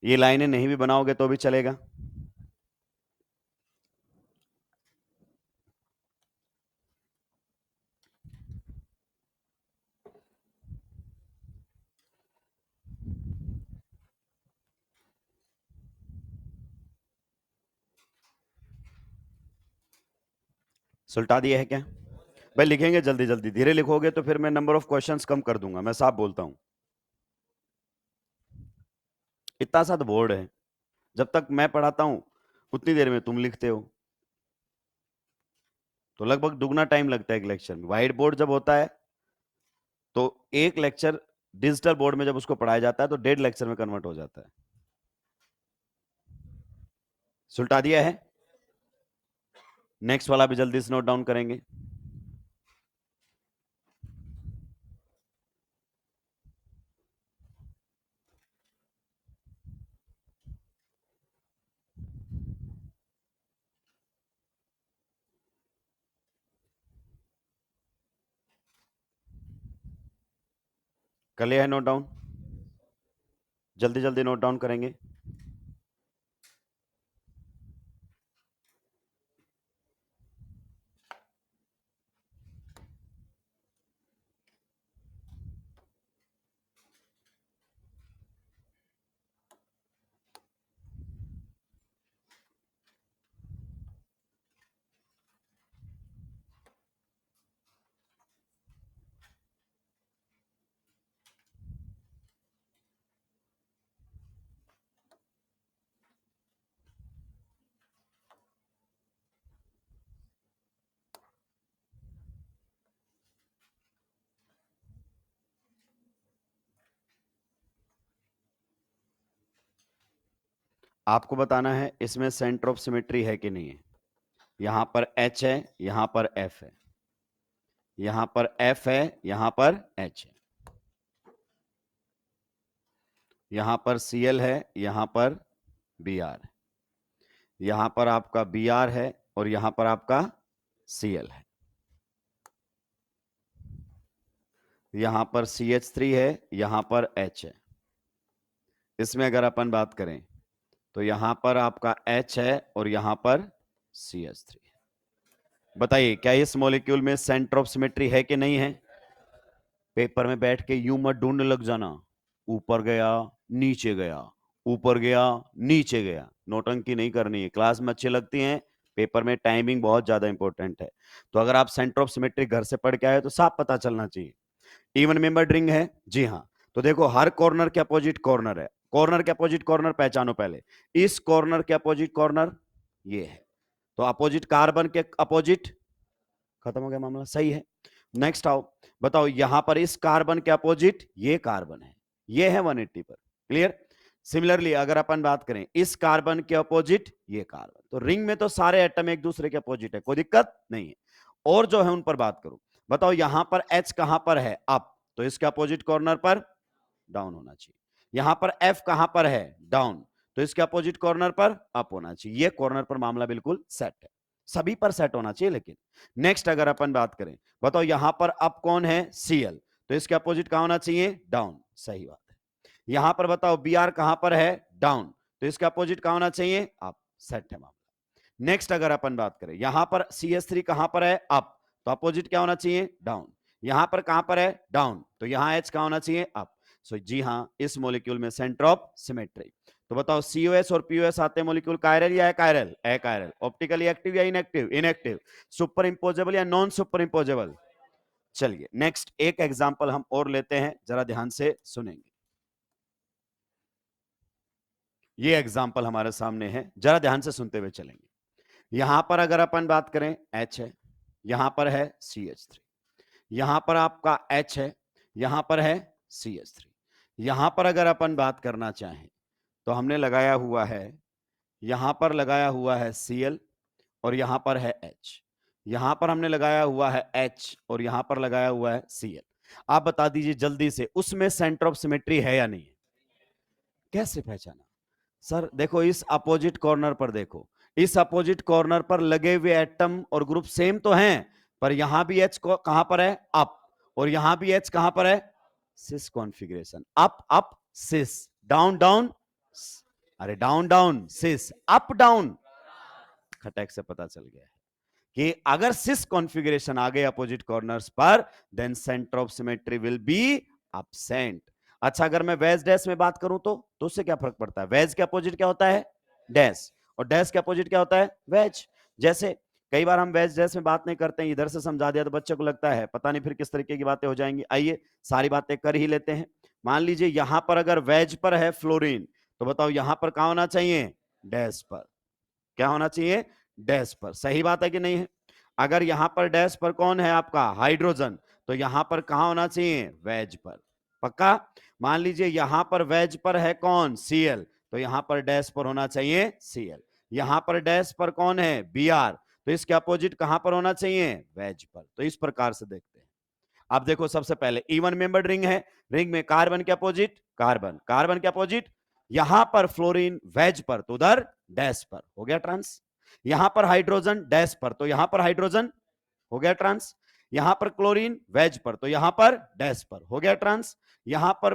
ये लाइनें नहीं भी बनाओगे तो भी चलेगा। सुलटा दिया है क्या? भाई लिखेंगे जल्दी जल्दी, धीरे लिखोगे तो फिर मैं नंबर ऑफ क्वेश्चंस कम कर दूंगा, मैं साफ बोलता हूं। इतना सा तो बोर्ड है, जब तक मैं पढ़ाता हूं उतनी देर में तुम लिखते हो, तो लगभग दुगना टाइम लगता है एक लेक्चर में। व्हाइट बोर्ड जब होता है तो एक लेक्चर डिजिटल बोर्ड में जब उसको पढ़ाया जाता है तो 1.5 लेक्चर में कन्वर्ट हो जाता है। सुलटा दिया है। नेक्स्ट वाला भी जल्दी से नोट डाउन करेंगे। कर लिया है नोट डाउन? जल्दी जल्दी नोट डाउन करेंगे। आपको बताना है इसमें सेंटर ऑफ सिमेट्री है कि नहीं है। यहां पर H है, यहां पर F है, यहां पर F है, यहां पर H है, यहां पर Cl है, यहां पर Br है, यहां पर आपका Br है और यहां पर आपका Cl है, यहां पर CH3 है, यहां पर H है। इसमें अगर अपन बात करें तो यहां पर आपका H है और यहां पर CH3 है। बताइए क्या इस मॉलिक्यूल में सेंटर ऑफ सिमेट्री है कि नहीं है? पेपर में बैठ के यूं मत ढूंढने लग जाना, ऊपर गया नीचे गया, ऊपर गया नीचे गया, नौटंकी नहीं करनी है। क्लास में अच्छी लगती हैं, पेपर में टाइमिंग बहुत ज्यादा इंपॉर्टेंट है। तो अगर आप सेंटर ऑफ सिमेट्री घर से पढ़ के आए तो साफ पता चलना चाहिए। इवन मेंबर्ड रिंग है, जी हाँ। तो देखो हर कॉर्नर के अपोजिट कॉर्नर है, कॉर्नर के अपोजिट कॉर्नर पहचानो पहले। इस कॉर्नर के अपोजिट कॉर्नर ये है, तो अपोजिट कार्बन के अपोजिट, खत्म हो गया मामला, सही है। नेक्स्ट आओ, बताओ यहां पर इस कार्बन के अपोजिट ये कार्बन है, ये है 180 पर, क्लियर। सिमिलरली अगर अपन बात करें इस कार्बन के अपोजिट ये कार्बन, तो रिंग में तो सारे एटम एक दूसरे के अपोजिट है, कोई दिक्कत नहीं है। और जो है उन पर बात करूं, बताओ यहां पर H कहां पर है, अप, तो इसके अपोजिट कॉर्नर पर डाउन होना चाहिए। यहां पर F कहां पर है, डाउन, तो इसके अपोजिट कॉर्नर पर अप होना चाहिए। ये कॉर्नर पर मामला बिल्कुल सेट है, सभी पर सेट होना चाहिए। लेकिन नेक्स्ट अगर अपन बात करें, बताओ यहां पर अप कौन है, Cl, तो इसके अपोजिट कहां होना चाहिए, डाउन, सही बात है। यहां पर बताओ Br कहां पर है, डाउन, तो इसके अपोजिट कहां होना चाहिए, अप, सेट है मामला। नेक्स्ट अगर अपन बात करें यहां पर CH3 कहां पर है, अप, तो अपोजिट क्या होना चाहिए, डाउन। यहां पर कहां पर है, डाउन, तो यहां H कहां होना चाहिए, अप। सो जी हां, इस मॉलिक्यूल में सेंटर ऑफ सिमेट्री। तो बताओ COS और POS आते हैं मॉलिक्यूल कायरल या अकायरल? अकायरल। ऑप्टिकली एक्टिव या इनएक्टिव? इनएक्टिव। सुपर इंपोजेबल या नॉन सुपर इंपोजेबल? चलिए नेक्स्ट एक एग्जांपल हम और लेते हैं, जरा ध्यान से सुनेंगे। ये एग्जांपल हमारे सामने है, जरा ध्यान से सुनते हुए चलेंगे। यहां पर अगर अपन बात करें H है, यहां पर है CH3, यहां पर आपका H है, यहां पर है CH3। यहां पर अगर अपन बात करना चाहें तो हमने लगाया हुआ है, यहां पर लगाया हुआ है Cl और यहां पर है H, यहां पर हमने लगाया हुआ है H और यहां पर लगाया हुआ है Cl। आप बता दीजिए जल्दी से, उसमें सेंटर ऑफ सिमेट्री है या नहीं है? कैसे पहचाना? सर देखो इस अपोजिट कॉर्नर पर देखो, इस अपोजिट कॉर्नर पर लगे हुए एटम और ग्रुप सेम तो हैं, पर यहां भी H कहां पर है? अप, और यहां भी H कहां पर है? सिस कॉन्फ़िगरेशन। अप अप सिस, डाउन डाउन, अरे डाउन डाउन सिस, अप डाउन। खटैक से पता चल गया है कि अगर सिस कॉन्फ़िगरेशन आ गए अपोजिट कॉर्नर्स पर, then centre of symmetry will be absent. अच्छा अगर मैं वेज डैश में बात करूं तो उससे क्या फर्क पड़ता है? वेज के अपोजिट क्या होता है? डैश, और डैश के अपोजिट क्या होता है? वेज। जैसे कई बार हम वेज डैश में बात नहीं करते हैं, इधर से समझा दिया तो बच्चे को लगता है पता नहीं फिर किस तरीके की बातें हो जाएंगी। आइए सारी बातें कर ही लेते हैं। मान लीजिए यहां पर अगर वेज पर है फ्लोरीन, तो बताओ यहां पर कहां होना चाहिए? डैश पर। क्या होना चाहिए? डैश पर। सही बात है कि नहीं है? अगर यहां पर डैश पर कौन है आपका? हाइड्रोजन, तो यहां पर कहां होना चाहिए? वेज पर। पक्का? मान लीजिए यहां पर वेज पर है कौन? Cl, तो यहां पर डैश पर होना चाहिए Cl। यहां पर डैश पर कौन है? Br, तो इसके अपोजिट कहां पर होना चाहिए? वेज पर। तो इस प्रकार से देखते हैं। अब देखो सबसे पहले इवन मेंबर्ड रिंग है, रिंग में कार्बन के अपोजिट कार्बन, कार्बन के अपोजिट, यहां पर फ्लोरीन वेज पर तो उधर डैश पर, हो गया ट्रांस। यहां पर हाइड्रोजन डैश पर तो यहां पर हाइड्रोजन, हो गया ट्रांस। यहां पर क्लोरीन वेज पर तो यहां पर डैश पर, हो गया ट्रांस। यहां पर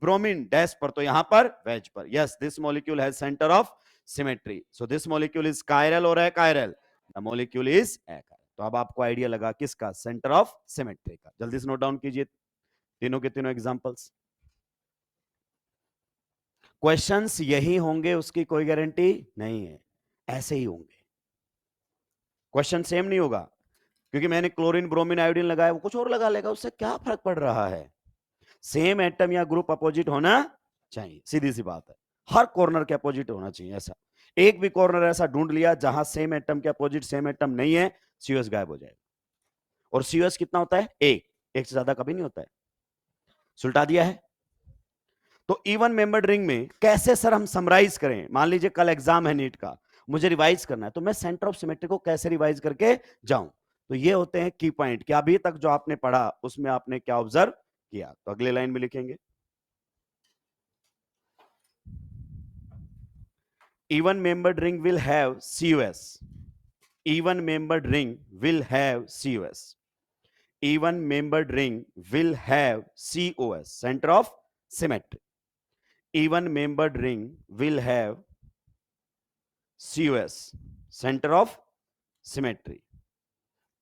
ब्रोमीन डैश पर तो यहां पर वेज पर। Yes, this molecule has centre of symmetry, so this molecule is chiral और achiral? The molecule is achiral. तो अब आपको आइडिया लगा किसका? सेंटर ऑफ सिमेट्री का। जल्दी से नोट डाउन कीजिए तीनों के तीनों एग्जांपल्स। क्वेश्चंस यही होंगे उसकी कोई गारंटी नहीं है, ऐसे ही होंगे, क्वेश्चन सेम नहीं होगा, क्योंकि मैंने क्लोरीन ब्रोमीन आयोडीन लगाया, वो कुछ और लगा लेगा, उससे क्या फर्क पड़ रहा है? सेम एटम या ग्रुप अपोजिट होना चाहिए, सीधी सी बात है। हर कॉर्नर के अपोजिट होना चाहिए। ऐसा एक भी कॉर्नर ऐसा ढूंढ लिया जहां सेम एटम के अपोजिट सेम एटम नहीं है, COS गायब हो जाएगा। और COS कितना होता है? एक से ज्यादा कभी नहीं होता है। सुलटा दिया है। तो इवन मेंबर्ड रिंग में कैसे सर हम समराइज करें? मान लीजिए कल एग्जाम है नीट का, मुझे रिवाइज करना है, तो मैं सेंटर ऑफ सिमेट्री को कैसे रिवाइज करके जाऊं? तो ये होते हैं की पॉइंट कि अभी तक जो आपने पढ़ा उसमें आपने क्या ऑब्जर्व किया। तो अगले लाइन में लिखेंगे, even membered ring will have COS, even membered ring will have COS, even membered ring will have COS, center of symmetry, even membered ring will have COS, center of symmetry,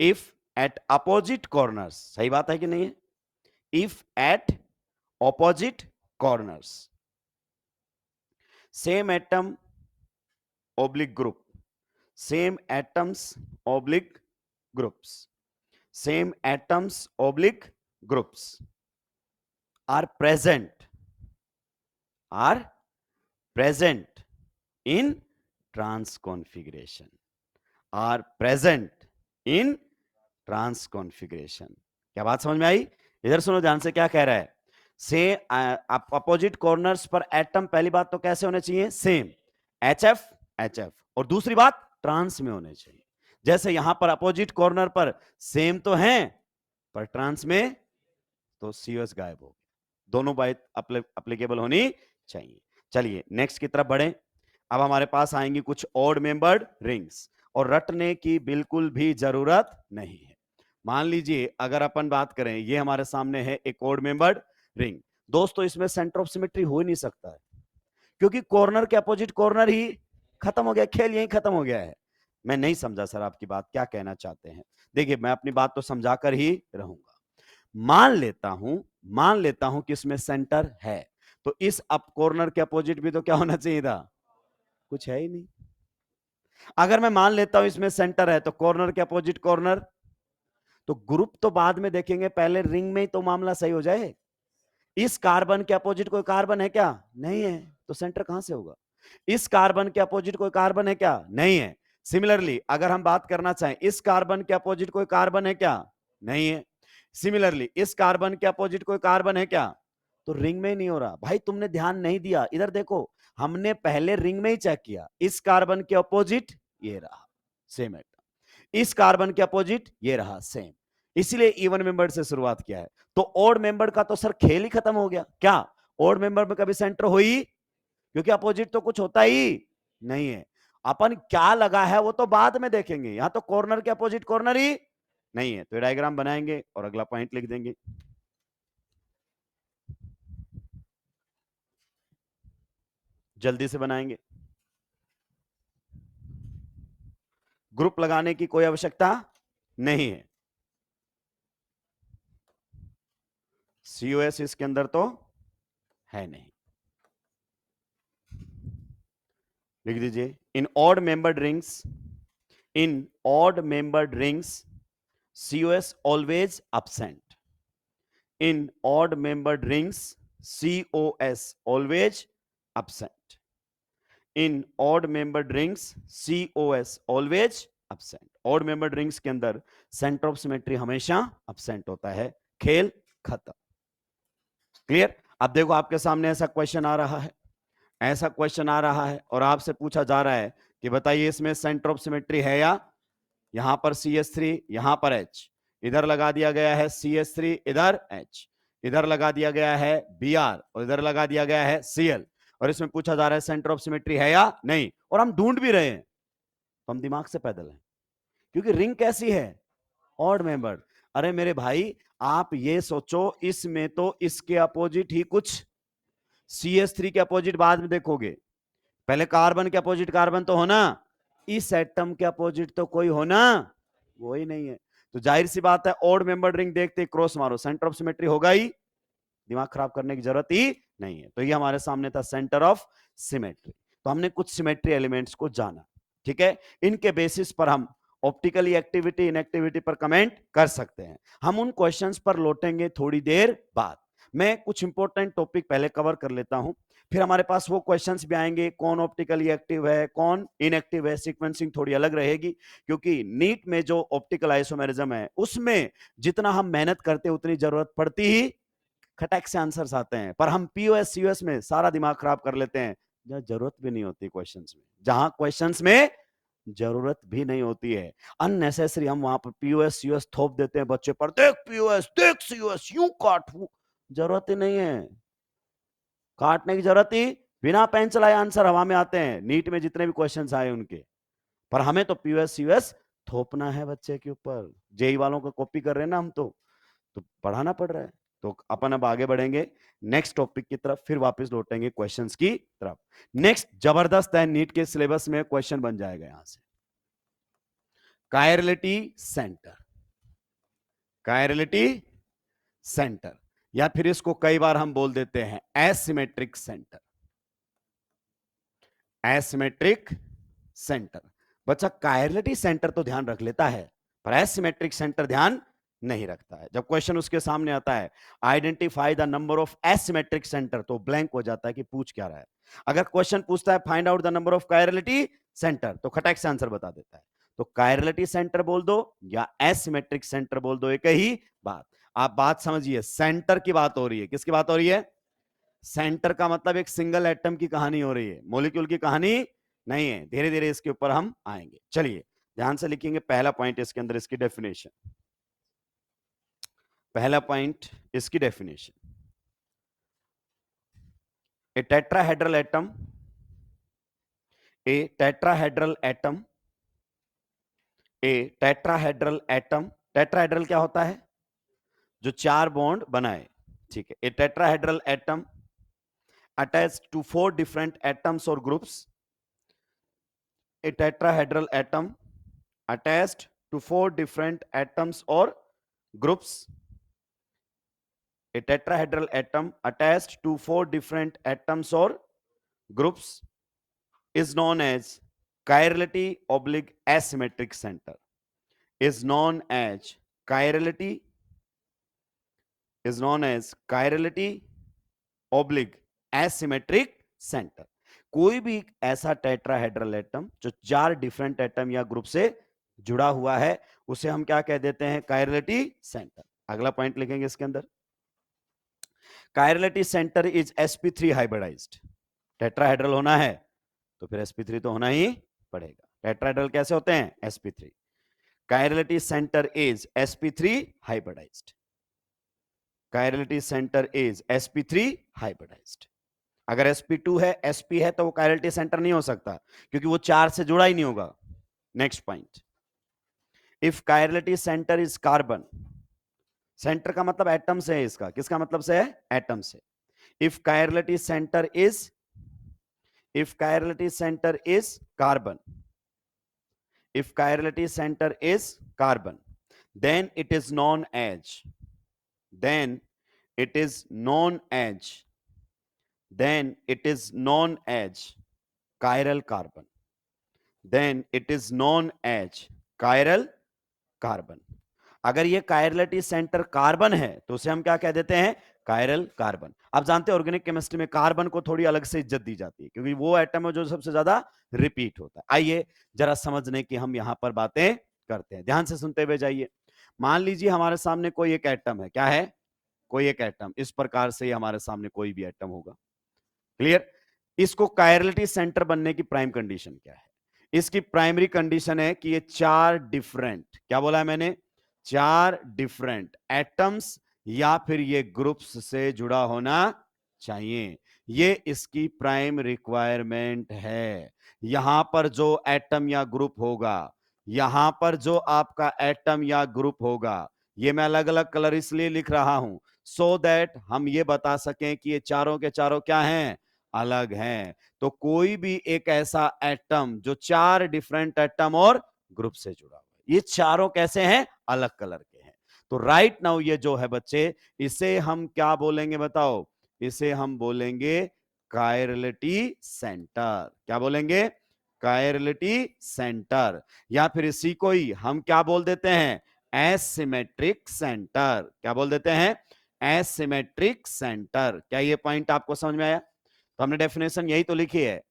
if at opposite corners, सही बात है कि नहीं है? if at opposite corners same atom oblique group, same atoms oblique groups, same atoms oblique groups are present in trans configuration, are present in trans configuration। क्या बात समझ में आई? इधर सुनो ध्यान से, क्या कह रहा है? से अपोजिट कॉर्नर्स पर एटम, पहली बात तो कैसे होने चाहिए? सेम, HF और दूसरी बात ट्रांस में होने चाहिए। जैसे यहां पर अपोजिट कॉर्नर पर सेम तो हैं, पर ट्रांस में तो COS गायब हो गया। दोनों बात अप्लीकेबल होनी चाहिए। चलिए नेक्स्ट की तरफ बढ़े। अब हमारे पास आएंगी कुछ ऑड मेंबर्ड रिंग्स, और रटने की बिल्कुल भी जरूरत नहीं है। मान लीजिए अगर अपन बात करें, ये हमारे सामने है एक ऑड मेंबर्ड रिंग। दोस्तों इसमें सेंटर ऑफ सिमेट्री हो ही नहीं सकता है, क्योंकि कॉर्नर के अपोजिट कॉर्नर ही खत्म हो गया, खेल यही खत्म हो गया है। मैं नहीं समझा सर आपकी बात, क्या कहना चाहते हैं? देखिए मैं अपनी बात तो समझाकर ही रहूंगा। मान लेता हूं कि इसमें सेंटर है, तो इस अप कॉर्नर के अपोजिट भी तो क्या होना चाहिए था, कुछ है ही नहीं। अगर मैं मान लेता हूं इसमें सेंटर है, तो कॉर्नर के अपोजिट कॉर्नर, तो ग्रुप तो बाद में देखेंगे, पहले रिंग में ही तो मामला सही हो जाए। इस कार्बन के अपोजिट कोई कार्बन है क्या, नहीं है, तो सेंटर कहां से होगा। इस कार्बन के अपोजिट कोई कार्बन है क्या, नहीं है। सिमिलरली अगर हम बात करना चाहें, इस कार्बन के अपोजिट कोई कार्बन है क्या, नहीं है। सिमिलरली इस कार्बन के अपोजिट कोई कार्बन है क्या, तो रिंग में ही नहीं हो रहा। भाई तुमने ध्यान नहीं दिया, इधर देखो, हमने पहले रिंग में ही चेक किया, इस कार्बन के अपोजिट ये रहा सेम एटम, इस कार्बन के अपोजिट ये रहा सेम, इसलिए इवन मेंबर से शुरुआत किया है। तो ओड मेंबर का तो सर खेल ही खत्म हो गया। क्या ओड मेंबर में कभी सेंटर हुई, क्योंकि अपोजिट तो कुछ होता ही नहीं है। अपन क्या लगा है वो तो बाद में देखेंगे, यहां तो कॉर्नर के अपोजिट कॉर्नर ही नहीं है। तो डायग्राम बनाएंगे और अगला पॉइंट लिख देंगे। जल्दी से बनाएंगे, ग्रुप लगाने की कोई आवश्यकता नहीं है। COS इसके अंदर तो है नहीं, लिख दीजिए। In odd membered rings, in odd membered rings COS always absent. In odd membered rings COS always absent. In odd membered rings COS always absent. odd membered rings के अंदर सेंटर ऑफ सिमेट्री हमेशा absent होता है। खेल खत्म। Clear. अब देखो आपके सामने ऐसा क्वेश्चन आ रहा है, ऐसा क्वेश्चन आ रहा है और आपसे पूछा जा रहा है कि बताइए इसमें सेंटर ऑफ सिमेट्री है या, यहां पर CH3, यहां पर H, इधर लगा दिया गया है CH3, इधर H, इधर लगा दिया गया है Br और इधर लगा दिया गया है Cl, और इसमें पूछा जा रहा है सेंटर ऑफ सिमेट्री है या नहीं, और हम ढूंढ भी रहे हैं। तो हम दिमाग से पैदल हैं, क्योंकि रिंग कैसी है, ऑड मेंबर। अरे मेरे भाई आप ये सोचो, इसमें तो इसके अपोजिट ही कुछ, CH3 के अपोजिट बाद में देखोगे, पहले कार्बन के अपोजिट कार्बन तो होना, इस एटम के अपोजिट तो कोई होना वो ही नहीं है। तो जाहिर सी बात है ऑड मेंबर्ड रिंग देखते क्रॉस मारो, सेंटर ऑफ सिमेट्री होगा ही, दिमाग खराब करने की जरूरत ही नहीं है। तो ये हमारे सामने था सेंटर ऑफ सिमेट्री। तो हमने कुछ सिमेट्री एलिमेंट्स को जाना, ठीक है। इनके बेसिस पर हम ऑप्टिकली एक्टिविटी इनएक्टिविटी पर कमेंट कर सकते हैं। हम उन क्वेश्चंस पर लौटेंगे थोड़ी देर बाद। मैं कुछ इंपॉर्टेंट टॉपिक पहले कवर कर लेता हूं, फिर हमारे पास वो क्वेश्चंस भी आएंगे, कौन ऑप्टिकली एक्टिव है कौन इनएक्टिव है। सीक्वेंसिंग थोड़ी अलग रहेगी, क्योंकि नीट में जो ऑप्टिकल आइसोमेरिज्म है उसमें जितना हम मेहनत करते उतनी जरूरत पड़ती ही खटक से आंसर्स आते हैं, पर हम POS COS में सारा दिमाग खराब कर लेते हैं, जहां जरूरत भी नहीं होती क्वेश्चंस में, जहां क्वेश्चंस में जरूरत भी नहीं होती है, अननेसेसरी हम वहां पर POS COS थोप देते हैं बच्चे पर, देख POS देख COS यूं काट, जरूरत ही नहीं है, काटने की जरूरत ही, बिना पेन चलाए आंसर हवा में आते हैं नीट में जितने भी क्वेश्चंस आए उनके। पर हमें तो POS COS थोपना है बच्चे के ऊपर, जेई वालों को कॉपी कर रहे हैं ना हम, तो पढ़ाना पड़ रहा है। तो अपन अब आगे बढ़ेंगे नेक्स्ट टॉपिक की तरफ, फिर वापस लौटेंगे क्वेश्चंस की तरफ। नेक्स्ट जबरदस्त है, नीट के सिलेबस में क्वेश्चन बन जाएगा यहां से, कायरलिटी सेंटर, कायरलिटी सेंटर, या फिर इसको कई बार हम बोल देते हैं एसिमेट्रिक सेंटर, एसिमेट्रिक सेंटर। बच्चा कायरलिटी सेंटर तो ध्यान रख लेता है, पर एसिमेट्रिक सेंटर ध्यान नहीं रखता है। जब क्वेश्चन उसके सामने आता है identify the number of asymmetric centre, तो ब्लैंक हो जाता है कि पूछ क्या रहा है। अगर क्वेश्चन पूछता है find out the number of chirality centre, तो खटक से आंसर बता देता है। तो कायरलिटी सेंटर बोल दो या एसिमेट्रिक सेंटर बोल दो, एक ही बात। आप बात समझिए, सेंटर की बात हो रही है, किसकी बात हो रही है, सेंटर का मतलब एक सिंगल एटम की कहानी हो रही है, मॉलिक्यूल की कहानी नहीं है। धीरे धीरे इसके ऊपर हम आएंगे। चलिए ध्यान से लिखेंगे, पहला पॉइंट इसके अंदर इसकी डेफिनेशन, पहला पॉइंट इसकी definition, a tetrahedral atom, a tetrahedral atom, a tetrahedral atom, tetrahedral क्या होता है, जो चार बॉन्ड बनाए, ठीक है। A tetrahedral atom attached to 4 different atoms और groups, a tetrahedral atom attached to 4 different atoms or groups, A tetrahedral atom attached to 4 different atoms or groups is known as chirality oblique asymmetric center. Is known as chirality oblique asymmetric center. कोई भी ऐसा tetrahedral atom जो 4 different atom या group से जुड़ा हुआ है उसे हम क्या कह देते हैं? Chirality centre. अगला पॉइंट लिखेंगे इसके अंदर, chirality centre is sp3 hybridised. Tetrahedral होना है तो फिर sp3 तो होना ही पड़ेगा। टेट्राहेड्रल कैसे होते हैं? sp3। Chirality centre is sp3 hybridised. Chirality centre is sp3 hybridised. अगर sp2 है, sp है, तो वो कायरलिटी सेंटर नहीं हो सकता क्योंकि वो 4 से जुड़ा ही नहीं होगा। Next point, if chirality centre is carbon, centre का मतलब एटम से है इसका, किसका मतलब से है? एटम से। If chirality centre is carbon, if chirality center is carbon, then it is known as chiral carbon. Then it is known as chiral carbon. अगर ये कायरलिटी सेंटर कार्बन है तो उसे हम क्या कह देते हैं? Chiral carbon. आप जानते हैं ऑर्गेनिक केमिस्ट्री में कार्बन को थोड़ी अलग से इज्जत दी जाती है क्योंकि वो एटम है जो सबसे ज्यादा रिपीट होता है। आइए जरा समझने की हम यहां पर बातें करते हैं, ध्यान से सुनते हुए जाइए। मान लीजिए हमारे सामने कोई एक एटम है, क्या है? कोई एक एटम। इस प्रकार से हमारे सामने कोई भी एटम होगा, क्लियर? इसको कायरलिटी सेंटर बनने की प्राइम कंडीशन क्या है? इसकी प्राइमरी कंडीशन है कि ये 4 डिफरेंट, क्या बोला है मैंने? 4 डिफरेंट एटम्स या फिर ये ग्रुप्स से जुड़ा होना चाहिए। ये इसकी प्राइम रिक्वायरमेंट है। यहां पर जो एटम या ग्रुप होगा, यहां पर जो आपका एटम या ग्रुप होगा, ये मैं अलग अलग कलर इसलिए लिख रहा हूं सो दैट हम ये बता सकें कि ये चारों के चारों क्या हैं? अलग हैं। तो कोई भी एक ऐसा एटम जो 4 डिफरेंट एटम और ग्रुप से जुड़ा हुआ है, ये चारों कैसे हैं? अलग कलर के हैं। तो राइट नाउ ये जो है बच्चे, इसे हम क्या बोलेंगे बताओ? इसे हम बोलेंगे कायरलिटी सेंटर। क्या बोलेंगे? Chirality centre. या फिर इसी को ही हम क्या बोल देते हैं? Asymmetric centre. क्या बोल देते हैं? Asymmetric centre. क्या ये पॉइंट आपको समझ में आया? तो हमने डेफिनेशन यही तो लिखी है,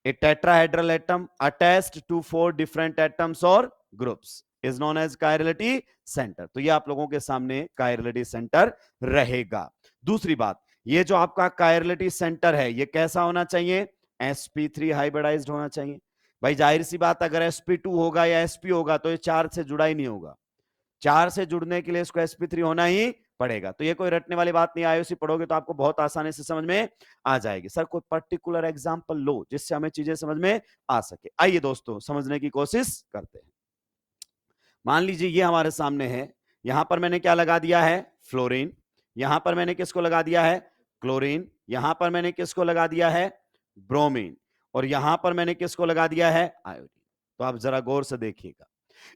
a tetrahedral atom attached to 4 different atoms और groups is known as chirality centre. तो ये आप लोगों के सामने कायरलिटी सेंटर रहेगा। दूसरी बात, ये जो आपका कायरलिटी सेंटर है ये कैसा होना चाहिए? sp3 हाइब्रिडाइज्ड होना चाहिए। भाई जाहिर सी बात, अगर sp2 होगा या sp होगा तो ये 4 से जुड़ा ही नहीं होगा। 4 से जुड़ने के लिए इसको sp3 होना ही पड़ेगा। तो ये कोई रटने वाली बात नहीं, आईओसी पढ़ोगे तो आपको बहुत आसानी से समझ में आ जाएगी। सर कोई पर्टिकुलर एग्जांपल लो जिससे हमें चीजें समझ में आ सके। आइए दोस्तों समझने की कोशिश करते हैं। मान लीजिए ये हमारे सामने है, यहां पर मैंने क्या लगा दिया है? फ्लोरीन। यहां पर मैंने किसको लगा दिया है? क्लोरीन। यहां पर मैंने किसको लगा दिया है? ब्रोमीन। और यहां पर मैंने किसको लगा दिया है? आयोडीन। तो आप जरा गौर से देखिएगा,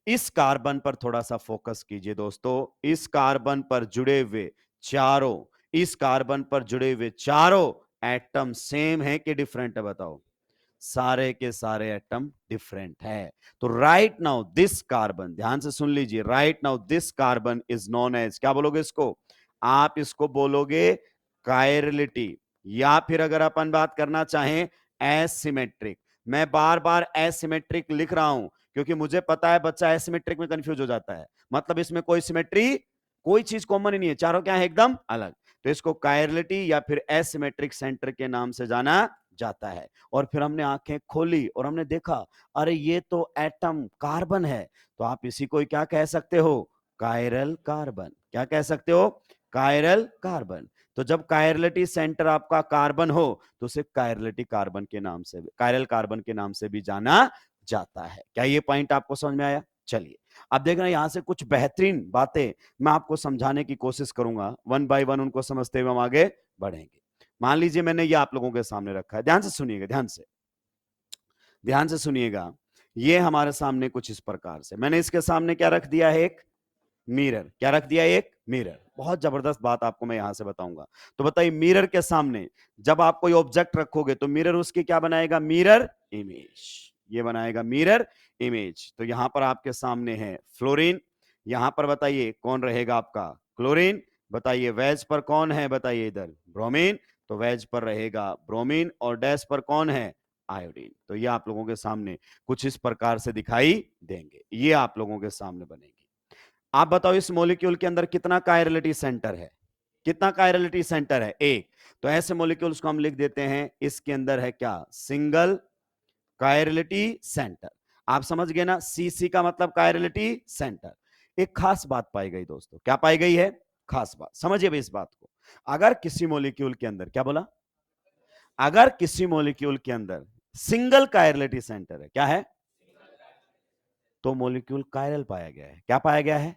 इस कार्बन पर थोड़ा सा फोकस कीजिए दोस्तों। इस कार्बन पर जुड़े हुए चारों, इस कार्बन पर जुड़े हुए चारों एटम सेम है कि डिफरेंट है? बताओ। सारे के सारे एटम डिफरेंट है। तो राइट नाउ दिस कार्बन, ध्यान से सुन लीजिए, right now this carbon is known as, क्या बोलोगे इसको? आप इसको बोलोगे कायरलिटी, या फिर अगर अपन बात करना चाहें एसिमेट्रिक। मैं बार बार एसिमेट्रिक लिख रहा हूं क्योंकि मुझे पता है बच्चा एसिमेट्रिक में कंफ्यूज हो जाता है। मतलब इसमें कोई सिमेट्री, कोई चीज कॉमन ही नहीं है, चारों क्या है? एकदम अलग। तो इसको कायरलिटी या फिर एसिमेट्रिक सेंटर के नाम से जाना जाता है। और फिर हमने आंखें खोली और हमने देखा, अरे ये तो एटम कार्बन है, तो आप इसी को क्या कह सकते हो? Chiral carbon. क्या कह सकते हो? Chiral carbon. तो जब कायरलिटी सेंटर आपका कार्बन हो तो उसे कायरलिटी कार्बन के नाम से, कायरल कार्बन के नाम से भी जाना जाता है। क्या ये पॉइंट आपको समझ में आया? चलिए अब देखना, यहां से कुछ बेहतरीन बातें मैं आपको समझाने की कोशिश करूंगा, वन बाय वन उनको समझते हुए हम आगे बढ़ेंगे। मान लीजिए मैंने ये आप लोगों के सामने रखा है, ध्यान से सुनिएगा, ध्यान से सुनिएगा। ये हमारे सामने कुछ इस प्रकार से, मैंने इसके सामने क्या रख दिया है? एक मिरर। क्या रख दिया? एक मिरर। बहुत जबरदस्त बात आपको मैं यहां से बताऊंगा। तो बताइए, मिरर के सामने जब आप कोई ऑब्जेक्ट रखोगे तो मिरर उसकी क्या बनाएगा? Mirror image. ये बनाएगा मिरर इमेज। तो यहां पर आपके सामने है फ्लोरीन, यहां पर बताइए कौन रहेगा आपका? क्लोरीन। बताइए वेज पर कौन है? बताइए इधर ब्रोमीन, तो वेज पर रहेगा ब्रोमीन, और डैश पर कौन है? आयोडीन। तो ये आप लोगों के सामने कुछ इस प्रकार से दिखाई देंगे, ये आप लोगों के सामने बनेगी। आप बताओ इस मॉलिक्यूल के अंदर कितना कायरलिटी सेंटर है? कितना कायरलिटी सेंटर है? एक। तो ऐसे मॉलिक्यूल्स को हम लिख देते हैं, इसके अंदर है क्या? Single chirality centre. आप समझ गए ना, सीसी का मतलब कायरलिटी सेंटर। एक खास बात पाई गई दोस्तों, क्या पाई गई है? खास बात, समझिए इस बात को। अगर किसी मॉलिक्यूल के अंदर, क्या बोला? अगर किसी मॉलिक्यूल के अंदर सिंगल कायरलिटी सेंटर है, क्या है? तो मॉलिक्यूल कायरल पाया गया है। क्या पाया गया है?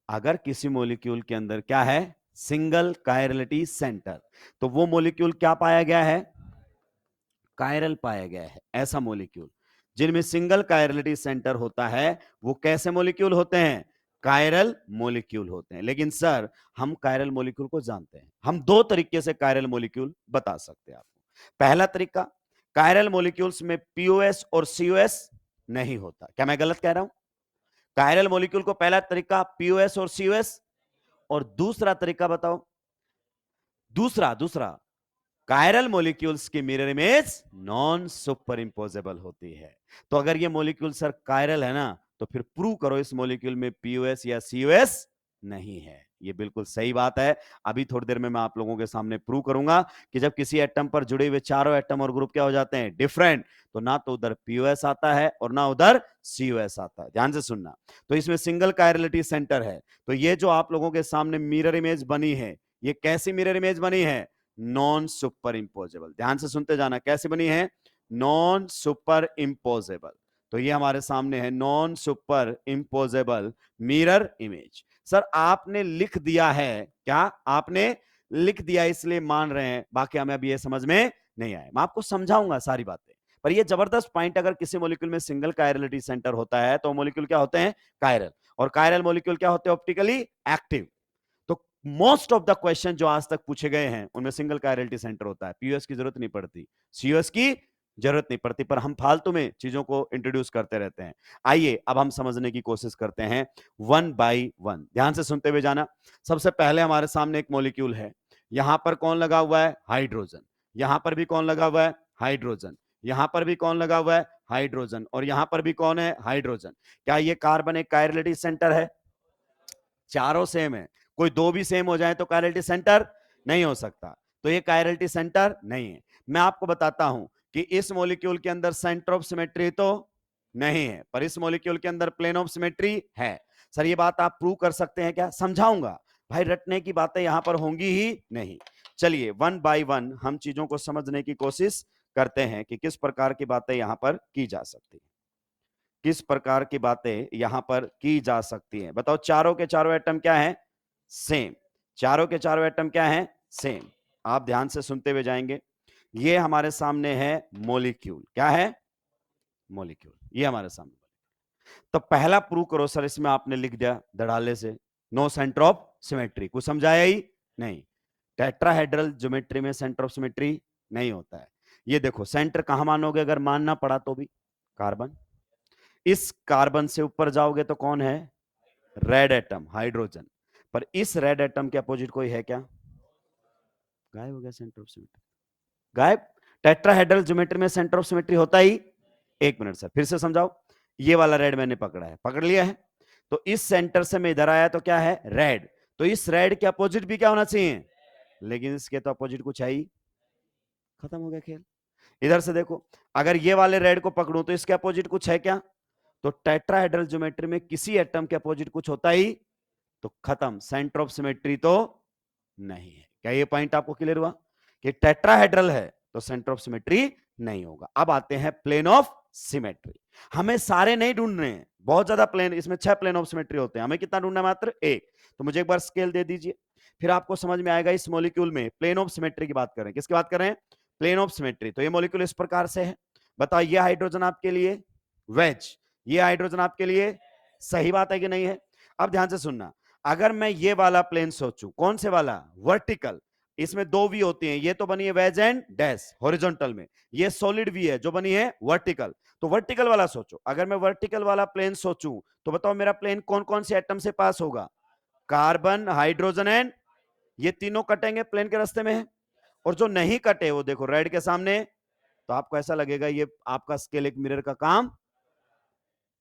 अगर किसी मॉलिक्यूल के अंदर क्या है? सिंगल कायरलिटी सेंटर, तो वो मॉलिक्यूल क्या पाया गया है? कायरल पाया गया है। ऐसा मॉलिक्यूल जिनमें सिंगल कायरलिटी सेंटर होता है, वो कैसे मॉलिक्यूल होते हैं? कायरल मॉलिक्यूल होते हैं। लेकिन सर, हम कायरल मॉलिक्यूल को जानते हैं, हम दो तरीके से कायरल मॉलिक्यूल बता सकते हैं आपको। पहला तरीका, कायरल मॉलिक्यूल्स में पीओएस और सीओएस नहीं होता। क्या मैं गलत कह रहा हूं? कायरल मॉलिक्यूल को पहला तरीका पीओएस और सीओएस, और दूसरा तरीका बताओ? दूसरा दूसरा कायरल मॉलिक्यूल्स की मिरर इमेज नॉन सुपर इंपोजेबल होती है। तो अगर ये मॉलिक्यूल सर कायरल है ना, तो फिर प्रूव करो इस मॉलिक्यूल में पीओएस या सीओएस नहीं है। ये बिल्कुल सही बात है। अभी थोड़ी देर में मैं आप लोगों के सामने प्रूव करूंगा कि जब किसी एटम पर जुड़े हुए चारों एटम और ग्रुप क्या हो जाते हैं? डिफरेंट, तो ना तो उधर पीओएस आता है और ना उधर सीओएस आता है। ध्यान से सुनना। तो इसमें सिंगल कायरलिटी सेंटर है। तो ये जो आप लोगों के सामने मिरर इमेज बनी है, ये कैसी मिरर इमेज बनी है? Non superimposable. ध्यान से सुनते जाना, कैसे बनी है? Non superimposable. तो ये हमारे सामने है non superimposable mirror image. Sir आपने लिख दिया है, क्या आपने लिख दिया इसलिए मान रहे हैं, बाकी हमें अभी ये समझ में नहीं आया। मैं आपको समझाऊंगा सारी बातें, पर ये जबरदस्त पॉइंट, अगर किसी मॉलिक्यूल में सिंगल कायरलिटी सेंटर होता है तो मॉलिक्यूल क्या होते हैं? कायरल। और कायरल मॉलिक्यूल क्या होते हैं? Optically active. तो मोस्ट ऑफ द क्वेश्चन जो आज तक पूछे गए हैं उनमें सिंगल कायरलिटी सेंटर होता है। पीओएस की जरूरत नहीं पड़ती, सीओएस की जरूरत नहीं पड़ती, पर हम फालतू में चीजों को इंट्रोड्यूस करते रहते हैं। आइए अब हम समझने की कोशिश करते हैं वन बाय वन। ध्यान से सुनते हुए जाना। सबसे पहले हमारे सामने एक मॉलिक्यूल है, यहां पर कौन लगा हुआ है? हाइड्रोजन। यहां पर भी कौन लगा हुआ है? हाइड्रोजन। यहां पर भी कौन लगा हुआ है? हाइड्रोजन। और यहां पर भी कौन है? हाइड्रोजन। क्या ये कार्बन एक कायरलिटी सेंटर है? चारों सेम है, कोई दो भी सेम हो जाए तो कायरलिटी सेंटर नहीं हो सकता। तो ये कायरलिटी सेंटर नहीं है। मैं आपको बताता हूं कि इस मॉलिक्यूल के अंदर सेंटर ऑफ सिमेट्री तो नहीं है, पर इस मॉलिक्यूल के अंदर प्लेन ऑफ सिमेट्री है। सर ये बात आप प्रूव कर सकते हैं क्या? समझाऊंगा भाई, रटने की बातें यहां पर होंगी ही नहीं। चलिए वन बाय वन हम चीजों को समझने की कोशिश करते हैं कि किस प्रकार की बातें यहां पर की जा सकती है, किस प्रकार की बातें यहां पर की जा सकती हैं। बताओ, चारों के चारों एटम क्या हैं? सेम। चारों के चारों एटम क्या हैं? सेम। आप ध्यान से सुनते हुए जाएंगे। ये हमारे सामने है मॉलिक्यूल। क्या है? मॉलिक्यूल। ये हमारे सामने। तो पहला प्रूव करो सर, इसमें आपने लिख दिया धड़ाले से नो सेंटर ऑफ सिमेट्री। कुछ समझाया ही नहीं। टेट्राहेड्रल ज्योमेट्री में सेंटर ऑफ सिमेट्री नहीं होता है। ये देखो, सेंटर कहां मानोगे? अगर मानना पड़ा तो भी कार्बन। इस कार्बन से ऊपर जाओगे तो कौन है? Red atom, hydrogen. पर इस रेड एटम के अपोजिट कोई है क्या? गायब हो गया सेंटर ऑफ सिमेट्री, गायब। टेट्राहेड्रल ज्योमेट्री में सेंटर ऑफ सिमेट्री होता ही। एक मिनट सर, फिर से समझाओ। ये वाला रेड मैंने पकड़ा है, पकड़ लिया है। तो इस सेंटर से मैं इधर आया तो क्या है? रेड। तो इस रेड के अपोजिट भी क्या होना चाहिए? लेकिन इसके तो अपोजिट कुछ है ही। खत्म हो गया खेल। इधर से देखो, अगर ये वाले रेड को पकड़ूं तो इसके अपोजिट कुछ है क्या? तो टेट्राहेड्रल ज्योमेट्री में किसी एटम के अपोजिट कुछ होता ही, तो खत्म, सेंटर ऑफ सिमेट्री तो नहीं है। क्या ये पॉइंट आपको क्लियर हुआ कि टेट्राहेड्रल है तो सेंटर ऑफ सिमेट्री नहीं होगा? अब आते हैं प्लेन ऑफ सिमेट्री। हमें सारे नहीं ढूंढने हैं, बहुत ज्यादा प्लेन, इसमें 6 प्लेन ऑफ सिमेट्री होते हैं, हमें कितना ढूंढना है? मात्र एक। तो मुझे एक बार स्केल दे दीजिए, फिर आपको समझ में आएगा। इस मॉलिक्यूल में प्लेन ऑफ सिमेट्री की बात करें, किसकी बात करें? Plane of symmetry. तो ये मॉलिक्यूल इस प्रकार से है। बताओ, ये हाइड्रोजन आपके लिए वेज, ये हाइड्रोजन आपके लिए सही बात है कि नहीं है? अब ध्यान से सुनना। अगर मैं ये वाला प्लेन सोचूं, कौन से वाला, वर्टिकल, इसमें दो वी होती हैं, ये तो बनी है वेज एंड डैश हॉरिजॉन्टल में, ये सॉलिड वी है जो बनी है वर्टिकल। तो वर्टिकल वाला सोचो, अगर मैं वर्टिकल वाला प्लेन सोचूं तो बताओ मेरा प्लेन कौन कौन से एटम से पास होगा, कार्बन, हाइड्रोजन एंड, ये तीनों कटेंगे प्लेन के रास्ते में है। और जो नहीं कटे वो देखो रेड के सामने, तो आपको ऐसा लगेगा ये आपका स्केल एक मिरर का काम,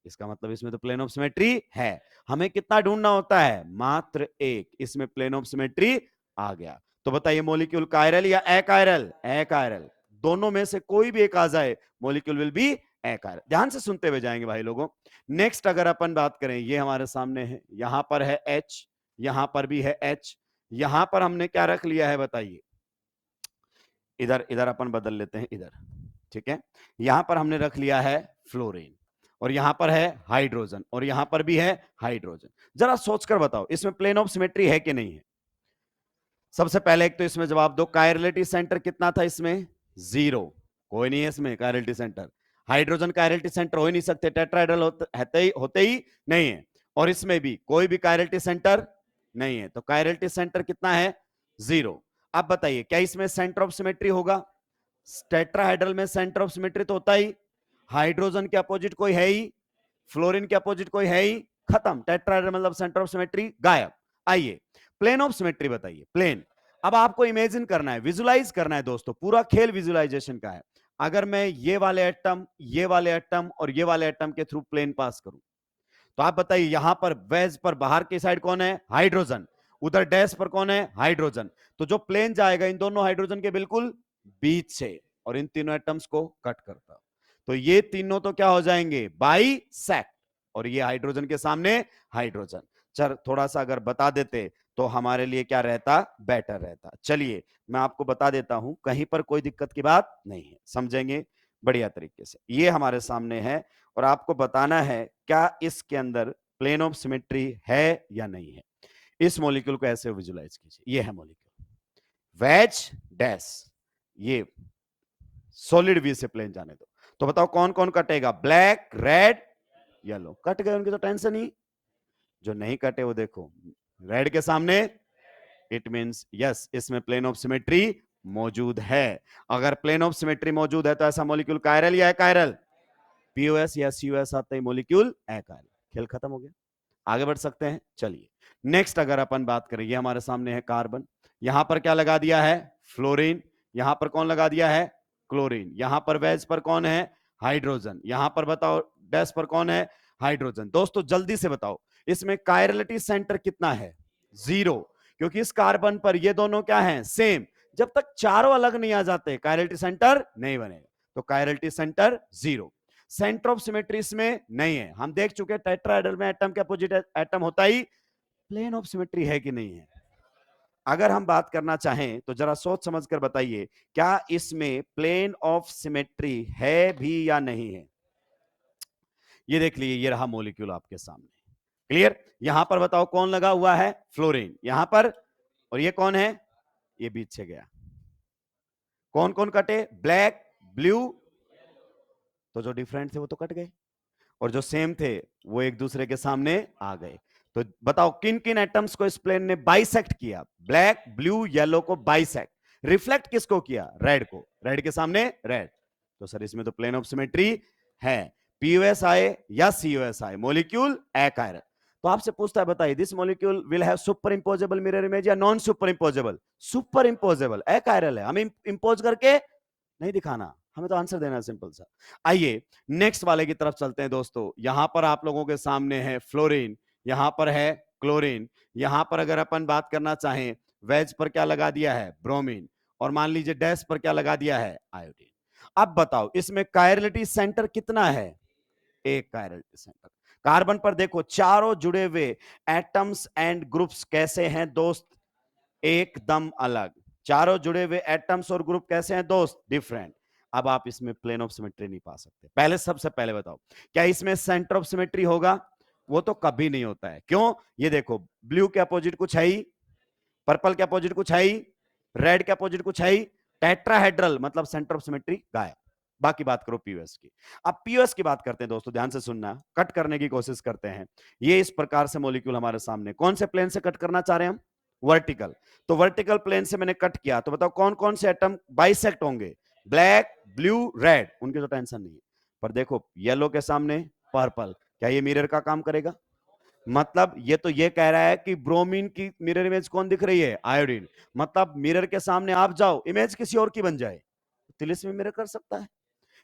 इसका मतलब इसमें तो प्लेन ऑफ सिमेट्री है। हमें कितना ढूंढना होता है, मात्र एक, इसमें प्लेन ऑफ सिमेट्री आ गया। तो बताइए मॉलिक्यूल कायरल या अकायरल, अकायरल, दोनों में से कोई भी एक आ जाए मॉलिक्यूल विल बी अकायरल। ध्यान से सुनते हुए जाएंगे भाई लोगों। नेक्स्ट अगर अपन बात करें, ये हमारे सामने है, यहां पर है H, यहां पर भी है H, यहां पर हमने क्या रख लिया है बताइए, इधर इधर अपन बदल लेते हैं इधर, ठीक है, यहां पर हमने रख लिया है फ्लोरीन, और यहां पर है हाइड्रोजन, और यहां पर भी है हाइड्रोजन। जरा सोचकर बताओ इसमें प्लेन ऑफ सिमेट्री है कि नहीं है। सबसे पहले एक तो इसमें जवाब दो, कायरलिटी सेंटर कितना था इसमें, 0, कोई नहीं है इसमें chirality centre. Hydrogen chirality centre हो ही नहीं सकते, टेट्राहेड्रल होते ही नहीं है। और इसमें भी कोई भी कायरलिटी सेंटर नहीं है, तो कायरलिटी सेंटर कितना है, 0। अब बताइए क्या इसमें सेंटर ऑफ सिमेट्री होगा, टेट्राहेड्रल में सेंटर ऑफ सिमेट्री तो होता ही, हाइड्रोजन के अपोजिट कोई है ही, फ्लोरीन के अपोजिट कोई है ही, खत्म, टेट्राहेड्रल मतलब सेंटर ऑफ सिमेट्री गायब। आइए प्लेन ऑफ सिमेट्री बताइए, प्लेन। अब आपको इमेजिन करना है, विजुलाइज करना है दोस्तों, पूरा खेल विजुलाइजेशन का है। अगर मैं ये वाले एटम, ये वाले एटम और ये वाले एटम के थ्रू प्लेन पास करूं, तो आप बताइए यहां पर वेज पर बाहर की साइड कौन है, हाइड्रोजन, उधर डैश पर कौन है, हाइड्रोजन। तो जो प्लेन जाएगा इन दोनों हाइड्रोजन के बिल्कुल बीच से, और इन तीनों एटम्स को कट करता, तो ये तीनों तो क्या हो जाएंगे, बाइसेक्ट, और ये हाइड्रोजन के सामने हाइड्रोजन। चल थोड़ा सा अगर बता देते तो हमारे लिए क्या रहता, बेटर रहता। चलिए मैं आपको बता देता हूं, कहीं पर कोई दिक्कत की बात नहीं है, समझेंगे बढ़िया तरीके से। ये हमारे सामने है और आपको बताना है क्या इसके अंदर प्लेन ऑफ सिमेट्री है या नहीं है। इस मॉलिक्यूल को ऐसे विजुलाइज कीजिए, ये है मॉलिक्यूल वेज डैश, ये सॉलिड वी से प्लेन जाने दो, तो बताओ कौन कौन कटेगा, ब्लैक, रेड, येलो, कट गए उनकी तो टेंशन ही। जो नहीं कटे वो देखो रेड के सामने, इट मींस यस इसमें प्लेन ऑफ सिमेट्री मौजूद है। अगर प्लेन ऑफ सिमेट्री मौजूद है तो ऐसा मॉलिक्यूल कायरल या अकायरल, पीओएस या सीओएस आता है मॉलिक्यूल अकायरल। खेल खत्म हो गया, आगे बढ़ सकते हैं। चलिए नेक्स्ट अगर अपन बात करें, ये हमारे सामने है कार्बन, यहां पर क्या लगा दिया है, फ्लोरीन, यहां पर कौन लगा दिया है, क्लोरीन, यहां पर वेज पर कौन है, हाइड्रोजन, यहां पर बताओ डैश पर कौन है, हाइड्रोजन। दोस्तों जल्दी से बताओ इसमें कायरलिटी सेंटर कितना है, 0, क्योंकि इस कार्बन पर ये दोनों क्या है, सेम। जब तक चारों अलग नहीं आ जाते कायरलिटी सेंटर नहीं बनेगा, तो chirality centre 0। Centre of symmetry इसमें नहीं है, हम देख चुके टेट्राहेड्रल में एटम के अपोजिट एटम होता ही, प्लेन ऑफ सिमेट्री है कि नहीं है। अगर हम बात करना चाहें तो जरा सोच समझ कर बताइए क्या इसमें प्लेन ऑफ सिमेट्री है भी या नहीं है। ये देख लीजिए, ये रहा मॉलिक्यूल आपके सामने, क्लियर। यहां पर बताओ कौन लगा हुआ है, फ्लोरीन यहां पर, और ये कौन है, ये बीच से गया। कौन कौन कटे, ब्लैक, ब्लू, तो जो डिफरेंट थे वो तो कट गए, और जो सेम थे वो एक दूसरे के सामने आ गए। तो बताओ किन किन एटम्स को इस प्लेन ने बाइसेक्ट किया, ब्लैक, ब्लू, येलो को बाइसेक्ट, रिफ्लेक्ट किसको किया, रेड को, रेड के सामने रेड। तो सर इसमें तो प्लेन ऑफ सिमेट्री है, पीओएस आए या सीओएस आए, मॉलिक्यूल अकायरल। तो आपसे पूछता है बताइए this molecule will have superimposable mirror image या non superimposable, superimposable, achiral है, हमें इंपोज करके नहीं दिखाना, हमें तो आंसर देना है सिंपल सा। आइए नेक्स्ट वाले की तरफ चलते हैं दोस्तों। यहां पर आप लोगों के सामने है फ्लोरीन, यहां पर है क्लोरीन, यहां पर अगर अपन बात करना चाहें वेज पर क्या लगा दिया है, ब्रोमीन, और मान लीजिए डैश पर क्या लगा दिया है, आयोडीन। अब बताओ इसमें कायरलिटी सेंटर कितना है, एक कायरलिटी सेंटर। कार्बन पर देखो चारों जुड़े हुए एटम्स एंड ग्रुप्स कैसे हैं दोस्त, एकदम अलग। चारों जुड़े हुए एटम्स और ग्रुप कैसे हैं दोस्त, डिफरेंट। अब आप इसमें प्लेन ऑफ सिमेट्री नहीं पा सकते। पहले सबसे पहले बताओ क्या इसमें सेंटर ऑफ सिमेट्री होगा, वो तो कभी नहीं होता है। क्यों, ये देखो ब्लू के अपोजिट कुछ है ही, पर्पल के अपोजिट कुछ है ही, रेड के अपोजिट कुछ है ही, टेट्राहेड्रल मतलब सेंटर ऑफ सिमेट्री गायब। बाकी बात करो पीओएस की। अब पीओएस की बात करते हैं दोस्तों, ध्यान से सुनना, कट करने की कोशिश करते हैं। ये इस प्रकार से मॉलिक्यूल हमारे सामने, कौन से प्लेन से कट करना चाह रहे हैं हम? वर्टिकल। तो वर्टिकल प्लेन से मैंने कट किया, तो बताओ कौन कौन से एटम बाइसेक्ट होंगे? ब्लैक, ब्लू, रेड, उनकी तो टेंशन नहीं है। पर देखो येलो के सामने पर्पल, क्या ये मिरर का काम करेगा? मतलब ये तो ये कह रहा है कि ब्रोमीन की मिरर इमेज कौन दिख रही है? आयोडीन। मतलब मिरर के सामने आप जाओ, इमेज किसी और की बन जाए, तिलिस्मी मिरर कर सकता है।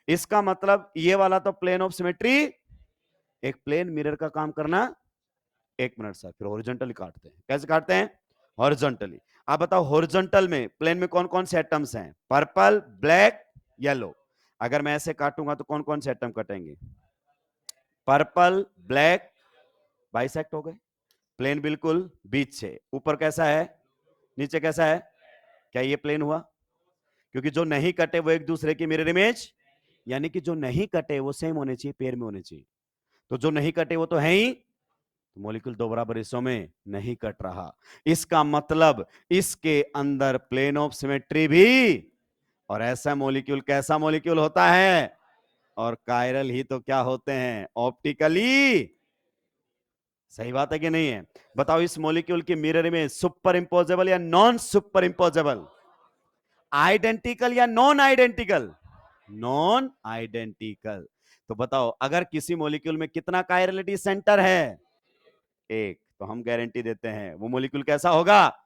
इसका मतलब ये वाला तो प्लेन ऑफ सिमेट्री, एक प्लेन मिरर का काम करना। एक मिनट सर, फिर हॉरिजॉन्टली काटते हैं। कैसे काटते हैं? हॉरिजॉन्टली। आप बताओ हॉरिजॉन्टल में प्लेन में कौन कौन से एटम्स हैं? Purple, black, yellow. अगर मैं ऐसे काटूंगा तो कौन कौन से एटम कटेंगे? पर्पल, ब्लैक, बाइसेक्ट हो गए। प्लेन बिल्कुल बीच से, ऊपर कैसा है, नीचे कैसा है? क्या ये प्लेन हुआ? क्योंकि जो नहीं कटे वो एक दूसरे की मिरर इमेज, यानी कि जो नहीं कटे वो सेम होने चाहिए, पेयर में होने चाहिए। तो जो नहीं कटे वो तो है ही, तो मॉलिक्यूल दो बराबर हिस्सों में नहीं कट रहा। इसका मतलब इसके अंदर प्लेन ऑफ सिमेट्री भी, और ऐसा मॉलिक्यूल कैसा मॉलिक्यूल होता है? और कायरल ही तो क्या होते हैं? ऑप्टिकली। सही बात है कि नहीं है? बताओ इस मॉलिक्यूल की मिरर में सुपर इंपोजेबल या नॉन सुपर इंपोजेबल? आइडेंटिकल या नॉन आइडेंटिकल? Non identical. तो बताओ अगर किसी मॉलिक्यूल में कितना कायरलिटी सेंटर है? एक। तो हम गारंटी देते हैं वो मॉलिक्यूल कैसा होगा?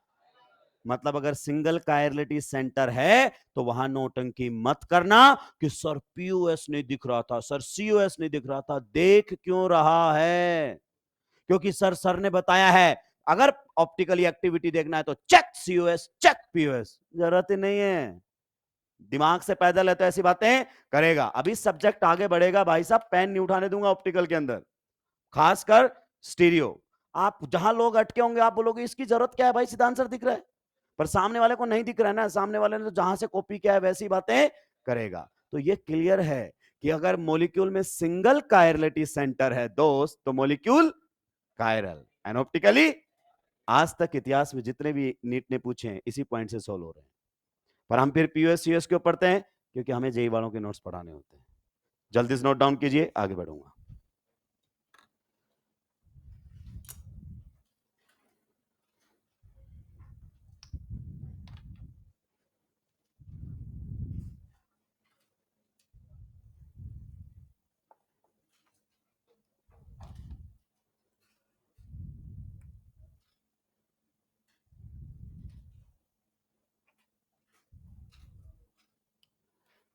मतलब अगर सिंगल कायरलिटी सेंटर है तो वहां नौटंकी मत करना कि सर पीओएस नहीं दिख रहा था, सर सीओएस नहीं दिख रहा था। देख क्यों रहा है? क्योंकि सर ने बताया है अगर ऑप्टिकली एक्टिविटी देखना है तो चेक सीओएस, चेक पीओएस। जरूरत ही नहीं है, दिमाग से पैदल है तो ऐसी बातें करेगा। अभी सब्जेक्ट आगे बढ़ेगा भाई साहब, पेन नहीं उठाने दूंगा ऑप्टिकल के अंदर, खासकर स्टीरियो। आप जहां लोग अटके होंगे आप बोलोगे इसकी जरूरत क्या है भाई, सीधा आंसर दिख रहा है। पर सामने वाले को नहीं दिख रहा है ना, सामने वाले ने तो जहां से कॉपी किया है वैसी बातें करेगा। तो ये क्लियर है कि अगर मॉलिक्यूल में सिंगल कायरलिटी सेंटर है दोस्त तो मॉलिक्यूल कायरल। एंड ऑप्टिकली आज तक इतिहास में जितने भी नीट ने पूछे हैं इसी पॉइंट से सोल्व हो रहे हैं। पर हम फिर पीओएस सीएस क्यों पढ़ते हैं? क्योंकि हमें जेई वालों के नोट्स पढ़ाने होते हैं। जल्दी से नोट डाउन कीजिए, आगे बढ़ूंगा।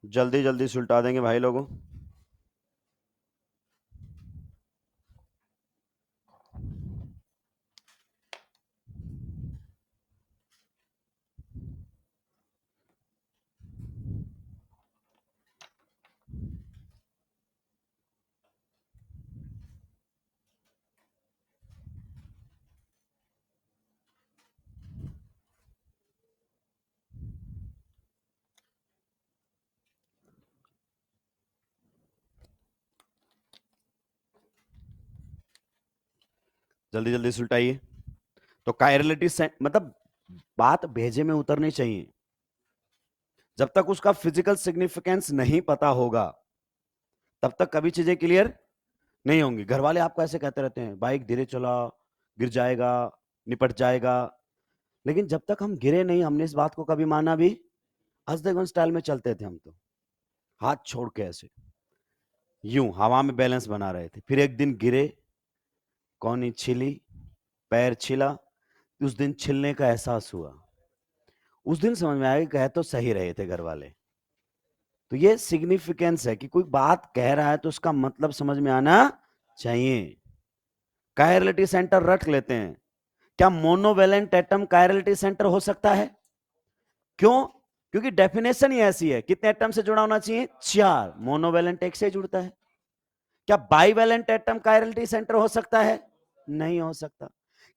जल्दी जल्दी सुलटा देंगे भाई लोगों। जल्दी जल्दी सुलटाइए। तो कायरलिटी से मतलब बात भेजे में उतरनी चाहिए। जब तक उसका फिजिकल सिग्निफिकेंस नहीं पता होगा तब तक कभी चीजें क्लियर नहीं होंगी। घर वाले आपको ऐसे कहते रहते हैं बाइक धीरे चला, गिर जाएगा, निपट जाएगा। लेकिन जब तक हम गिरे नहीं हमने इस बात को कभी माना भी। हंसदेगन स्टाइल में चलते थे हम तो, हाथ छोड़ के ऐसे यूं हवा में बैलेंस बना रहे थे। फिर एक दिन गिरे, कौनी छिली, पैर छिला, उस दिन छिलने का एहसास हुआ। उस दिन समझ में आया कि कह तो सही रहे थे घर वाले। तो ये सिग्निफिकेंस है कि कोई बात कह रहा है तो उसका मतलब समझ में आना चाहिए। कायरलिटी सेंटर रख लेते हैं। क्या मोनोवेलेंट एटम कायरलिटी सेंटर हो सकता है? क्यों? क्योंकि डेफिनेशन ही ऐसी है। कितने एटम से जुड़ा होना चाहिए? 4। मोनोवेलेंट एक से जुड़ता है। क्या बाइवेलेंट एटम कायरलिटी सेंटर हो सकता है? नहीं हो सकता।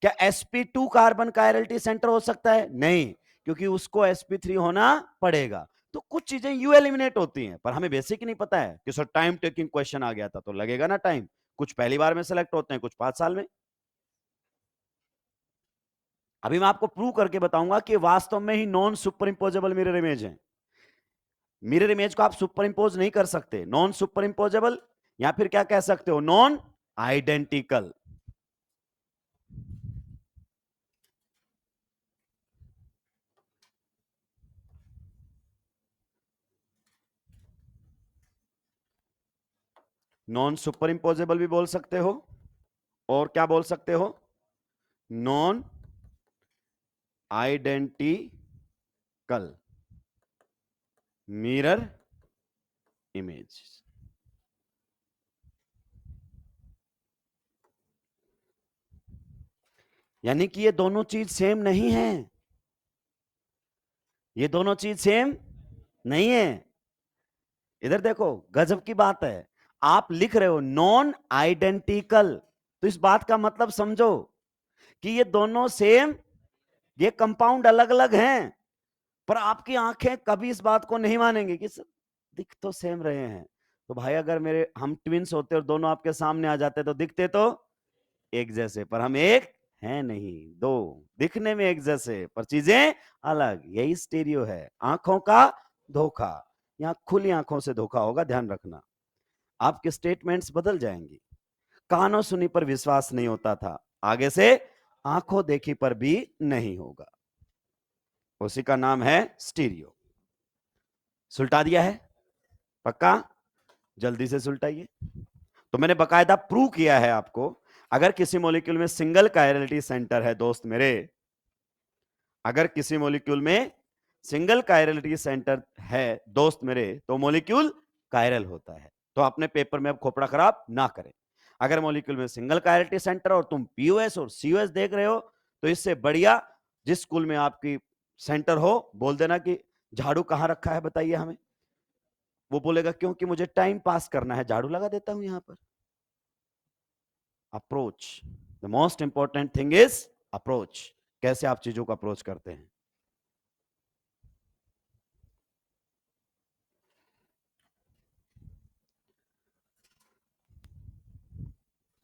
क्या sp2 कार्बन कायरलिटी सेंटर हो सकता है? नहीं, क्योंकि उसको sp3 होना पड़ेगा। तो कुछ चीजें यू एलिमिनेट होती हैं, पर हमें बेसिक नहीं पता है कि सर टाइम टेकिंग क्वेश्चन आ गया था, तो लगेगा ना टाइम। कुछ पहली बार में सेलेक्ट होते हैं, कुछ 5 साल में। अभी मैं आपको प्रूव करके बताऊंगा कि वास्तव में ही non superimposable mirror image है। मिरर इमेज को आप सुपर इंपोज नहीं कर सकते, नॉन सुपर इंपोजेबल, या फिर क्या कह सकते हो, नॉन आइडेंटिकल। नॉन सुपर इंपोजेबल भी बोल सकते हो, और क्या बोल सकते हो, नॉन आइडेंटिकल मिरर इमेज। यानी कि ये दोनों चीज सेम नहीं है, ये दोनों चीज सेम नहीं है। इधर देखो, गजब की बात है, आप लिख रहे हो नॉन आइडेंटिकल, तो इस बात का मतलब समझो कि ये दोनों सेम, ये कंपाउंड अलग अलग हैं, पर आपकी आंखें कभी इस बात को नहीं मानेंगी कि दिख तो सेम रहे हैं। तो भाई अगर मेरे हम ट्विंस होते और दोनों आपके सामने आ जाते तो दिखते तो एक जैसे, पर हम एक हैं नहीं, दो, दिखने में एक जैसे पर चीजें अलग, यही स्टीरियो है, आंखों का धोखा। यहां खुली आंखों से धोखा होगा, ध्यान रखना। आपके स्टेटमेंट्स बदल जाएंगे। कानों सुनी पर विश्वास नहीं होता था, आगे से आंखों देखी पर भी नहीं होगा, उसी का नाम है स्टीरियो। सुलटा दिया है पक्का, जल्दी से सुलटाइए। तो मैंने बकायदा प्रूव किया है आपको, अगर किसी मॉलिक्यूल में सिंगल कायरलिटी सेंटर है दोस्त मेरे, अगर किसी मॉलिक्यूल में सिंगल कायरलिटी सेंटर है दोस्त मेरे, तो मॉलिक्यूल कायरल होता है। तो अपने पेपर में अब खोपड़ा खराब ना करें। अगर मॉलिक्यूल में सिंगल कायरलिटी सेंटर और तुम पीओएस और सीओएस देख रहे हो, तो इससे बढ़िया जिस स्कूल में आपकी सेंटर हो, बोल देना कि झाड़ू कहां रखा है बताइए हमें। वो बोलेगा क्योंकि मुझे टाइम पास करना है, झाड़ू लगा देता हूं यहां पर। Approach, the most important thing is approach, कैसे आप चीजों को अप्रोच करते हैं।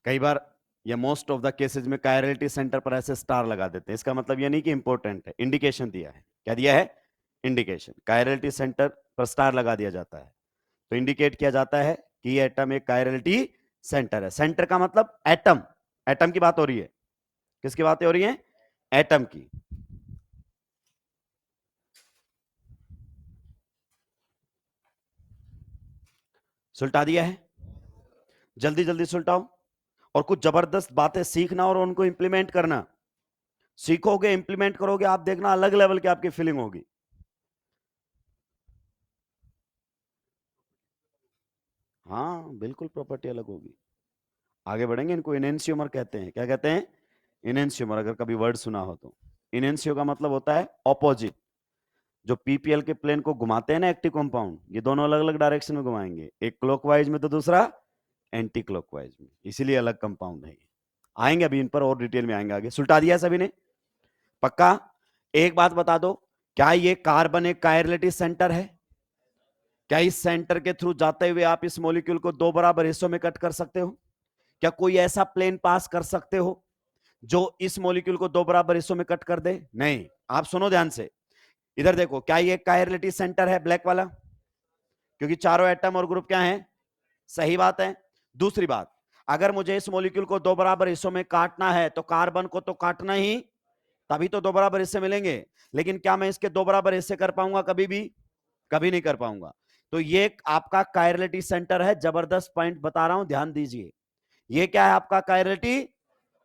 कई बार या मोस्ट ऑफ द केसेस में कायरलिटी सेंटर पर ऐसे स्टार लगा देते हैं, इसका मतलब ये नहीं कि इंपॉर्टेंट है, इंडिकेशन दिया है। क्या दिया है, इंडिकेशन। कायरलिटी सेंटर पर स्टार लगा दिया जाता है, तो इंडिकेट किया जाता है कि ये एटम एक कायरलिटी सेंटर है। सेंटर का मतलब एटम, एटम की बात हो रही है, किसकी बातें हो रही है, एटम की। सुलटा दिया है, जल्दी जल्दी सुलटाओ, और कुछ जबरदस्त बातें सीखना और उनको इंप्लीमेंट करना। सीखोगे, इंप्लीमेंट करोगे, आप देखना अलग लेवल की आपकी फीलिंग होगी। हाँ बिल्कुल, प्रॉपर्टी अलग होगी। आगे बढ़ेंगे, इनको इनेंशियोमर कहते हैं। क्या कहते हैं, इनेंशियोमर, अगर कभी वर्ड सुना हो तो। इनेंशियो का मतलब होता है ऑपोजिट। जो पीपीएल के प्लेन को घुमाते हैं ना एक्टिव कंपाउंड, ये दोनों अलग अलग डायरेक्शन में घुमाएंगे, एक क्लॉकवाइज में तो दूसरा एंटी क्लॉकवाइज में, इसीलिए अलग कंपाउंड है। आएंगे अभी इन पर और डिटेल में आएंगे आगे। सुलटा दिया सभी ने पक्का। एक बात बता दो, क्या ये कार्बन एक कायरलिटी सेंटर है? क्या इस सेंटर के थ्रू जाते हुए आप इस मॉलिक्यूल को दो बराबर हिस्सों में कट कर सकते हो? क्या कोई ऐसा प्लेन पास कर सकते हो जो इस मॉलिक्यूल को दो बराबर हिस्सों में कट कर दे? नहीं। आप सुनो ध्यान से, इधर देखो, क्या ये कायरलिटी सेंटर है ब्लैक वाला? क्योंकि चारों एटम और ग्रुप क्या है, सही बात है। दूसरी बात, अगर मुझे इस मॉलिक्यूल को दो बराबर हिस्सों में काटना है तो कार्बन को तो काटना ही, तभी तो दो बराबर हिस्से मिलेंगे। लेकिन क्या मैं इसके दो बराबर हिस्से कर पाऊंगा कभी भी? कभी नहीं कर पाऊंगा। तो ये आपका कायरलिटी सेंटर है, जबरदस्त पॉइंट बता रहा हूं, ध्यान दीजिए। ये क्या है आपका कायरलिटी,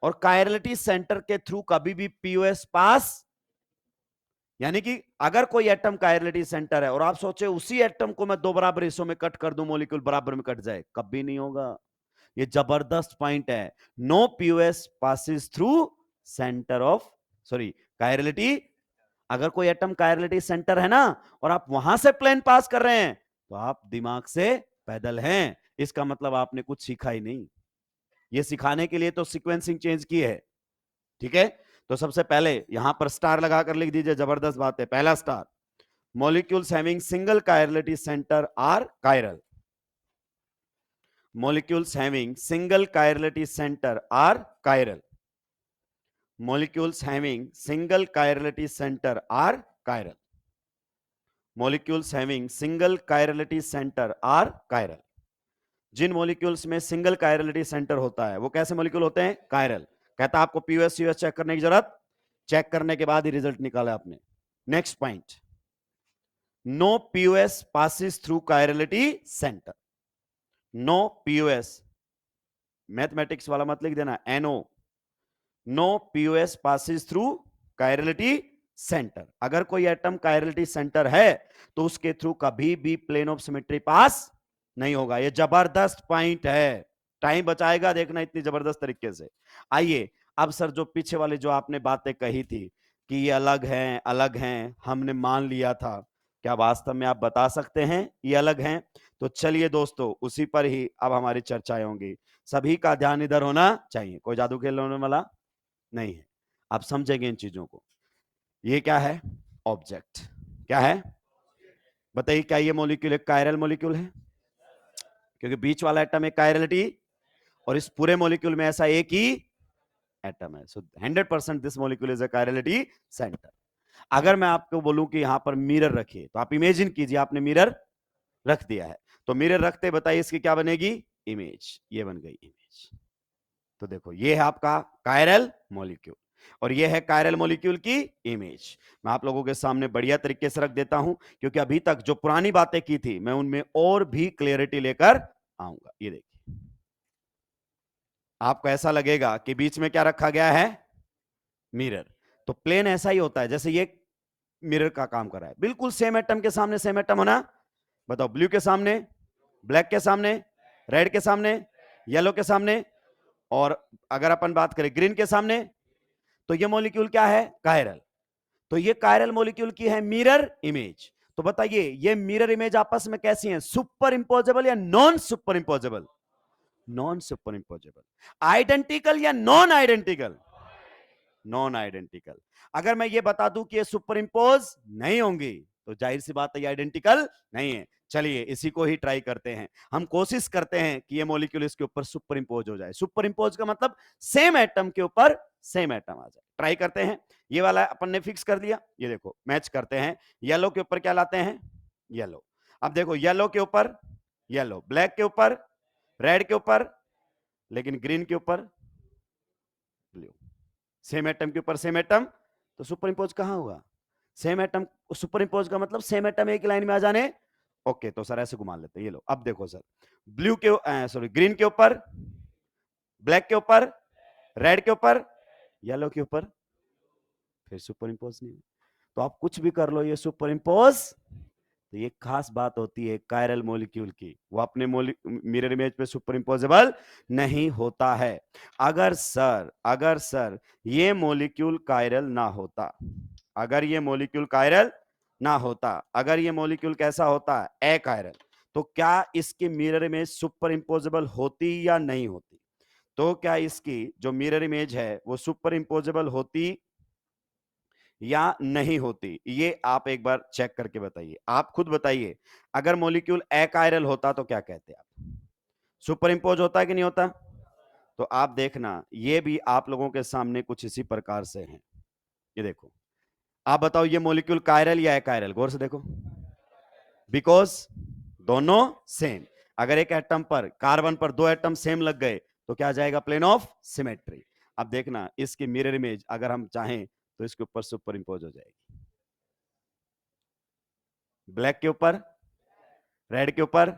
और कायरलिटी सेंटर के थ्रू कभी भी पीओएस पास, यानी कि अगर कोई एटम कायरलिटी सेंटर है और आप सोचे उसी एटम को मैं दो बराबर हिस्सों में कट कर दूं, मॉलिक्यूल बराबर में कट जाए, कभी नहीं होगा। ये जबरदस्त पॉइंट है। No POS passes through centre of, sorry, chirality. अगर कोई एटम कायरलिटी सेंटर है ना, और आप वहां से प्लेन पास कर रहे हैं, तो आप दिमाग से पैदल हैं, इसका मतलब आपने कुछ सीखा ही नहीं। ये सिखाने के लिए तो सीक्वेंसिंग चेंज की है, ठीक है। तो सबसे पहले यहां पर स्टार लगाकर लिख दीजिए, जबरदस्त बात है। पहला star, molecules having single chirality centre are chiral. molecules having single chirality center are chiral. Molecules having single chirality center are chiral. Molecules having single chirality centre are chiral. जिन मॉलिक्यूल्स में सिंगल कायरलिटी सेंटर होता है वो कैसे molecule होते हैं? Chiral. कहता है आपको पीयूएस यूएस चेक करने की जरूरत, चेक करने के बाद ही रिजल्ट निकाला आपने। Next point, no PUS passes through chirality centre. No PUS, mathematics वाला मत लिख देना, NO. No PUS passes through chirality centre. अगर कोई एटम कायरलिटी सेंटर है तो उसके थ्रू कभी भी प्लेन ऑफ सिमेट्री पास नहीं होगा। ये जबरदस्त पॉइंट है, टाइम बचाएगा देखना इतनी जबरदस्त तरीके से। आइए अब सर जो पीछे वाले जो आपने बातें कही थी कि ये अलग हैं, हमने मान लिया था, क्या वास्तव में आप बता सकते हैं ये अलग हैं? तो चलिए दोस्तों उसी पर ही अब हमारी चर्चाएं होंगी। सभी का ध्यान इधर होना चाहिए, कोई जादू खेलने वाला नहीं है। आप समझेंगे इन चीजों को। ये क्या है? ऑब्जेक्ट। क्या है बताइए? क्या ये मॉलिक्यूल एक कायरल मॉलिक्यूल है? क्योंकि बीच वाला एटम एक कायरलिटी, और इस पूरे मॉलिक्यूल में ऐसा एक ही एटम है। सो 100% this molecule is a chirality centre. अगर मैं आपको बोलूं कि यहां पर मिरर रखिए, तो आप इमेजिन कीजिए आपने मिरर रख दिया है, तो मिरर रखते बताइए इसकी क्या बनेगी? इमेज। ये बन गई इमेज। तो देखो ये है आपका कायरल मॉलिक्यूल और ये है कायरल मॉलिक्यूल की इमेज। मैं आप लोगों के सामने बढ़िया तरीके से रख देता हूं, क्योंकि अभी तक जो पुरानी बातें की थी मैं उनमें और भी क्लियरिटी लेकर आऊंगा। ये देखिए, आपको ऐसा लगेगा कि बीच में क्या रखा गया है? मिरर। तो प्लेन ऐसा ही होता है जैसे ये मिरर का काम कर रहा है। बिल्कुल सेम एटम के सामने सेम एटम होना। बताओ, ब्लू के सामने, ब्लैक के सामने, रेड के सामने, येलो के सामने, और अगर अपन बात करें ग्रीन के सामने, तो ये मॉलिक्यूल क्या है? कायरल। तो ये कायरल मॉलिक्यूल की है मिरर इमेज। तो बताइए ये मिरर इमेज आपस में कैसी हैं? सुपर इंपोजेबल या non superimposable? Non superimposable. Identical या नॉन आइडेंटिकल? Non identical. अगर मैं ये बता दूं कि ये सुपर इंपोज नहीं होंगी तो जाहिर सी बात है ये आइडेंटिकल नहीं है। चलिए इसी को ही ट्राई करते हैं। हम कोशिश करते हैं कि ये मॉलिक्यूल इसके ऊपर सुपर इंपोज हो जाए। सुपर इंपोज का मतलब सेम एटम के ऊपर सेम एटम आ जाए। ट्राई करते हैं। ये वाला अपन ने फिक्स कर दिया, ये देखो मैच करते हैं। येलो के ऊपर क्या लाते हैं? येलो। अब देखो येलो के ऊपर येलो, ब्लैक के ऊपर, रेड के ऊपर, लेकिन ग्रीन के ऊपर ब्लू। सेम एटम के ऊपर सेम एटम, तो सुपर इंपोज कहां होगा? सेम एटम सुपर इंपोज का मतलब सेम एटम एक लाइन में आ जाने। ओके, तो सर ऐसे घुमा लेते हैं। ये लो अब देखो सर, ब्लू के सॉरी ग्रीन के ऊपर, ब्लैक के ऊपर, रेड के ऊपर, येलो के ऊपर, फिर सुपर इंपोज नहीं। तो आप कुछ भी कर लो, ये सुपर इंपोज। तो ये खास बात होती है कायरल मॉलिक्यूल की, वो अपने मिरर इमेज पे सुपर इंपोजेबल नहीं होता है। अगर सर ये मॉलिक्यूल कायरल ना होता, अगर ये मॉलिक्यूल कायरल ना होता, अगर ये मॉलिक्यूल कैसा होता? अकायरल, तो क्या इसकी मिरर इमेज सुपर इंपोजेबल होती या नहीं होती? तो क्या इसकी जो मिरर इमेज है वो सुपर इंपोजेबल होती या नहीं होती? ये आप एक बार चेक करके बताइए। आप खुद बताइए, अगर मॉलिक्यूल अकायरल होता तो क्या कहते आप? सुपर इंपोज होता है कि नहीं होता? तो आप देखना ये भी आप लोगों के सामने कुछ इसी प्रकार से है। ये देखो, आप बताओ ये मॉलिक्यूल कायरल या अकायरल? गौर से देखो, बिकॉज दोनों सेम। अगर एक एटम पर, कार्बन पर दो एटम सेम लग गए तो क्या आ जाएगा? Plane of symmetry. अब देखना इसकी मिरर इमेज अगर हम चाहें तो इसके ऊपर सुपर इंपोज हो जाएगी। ब्लैक के ऊपर, रेड के ऊपर,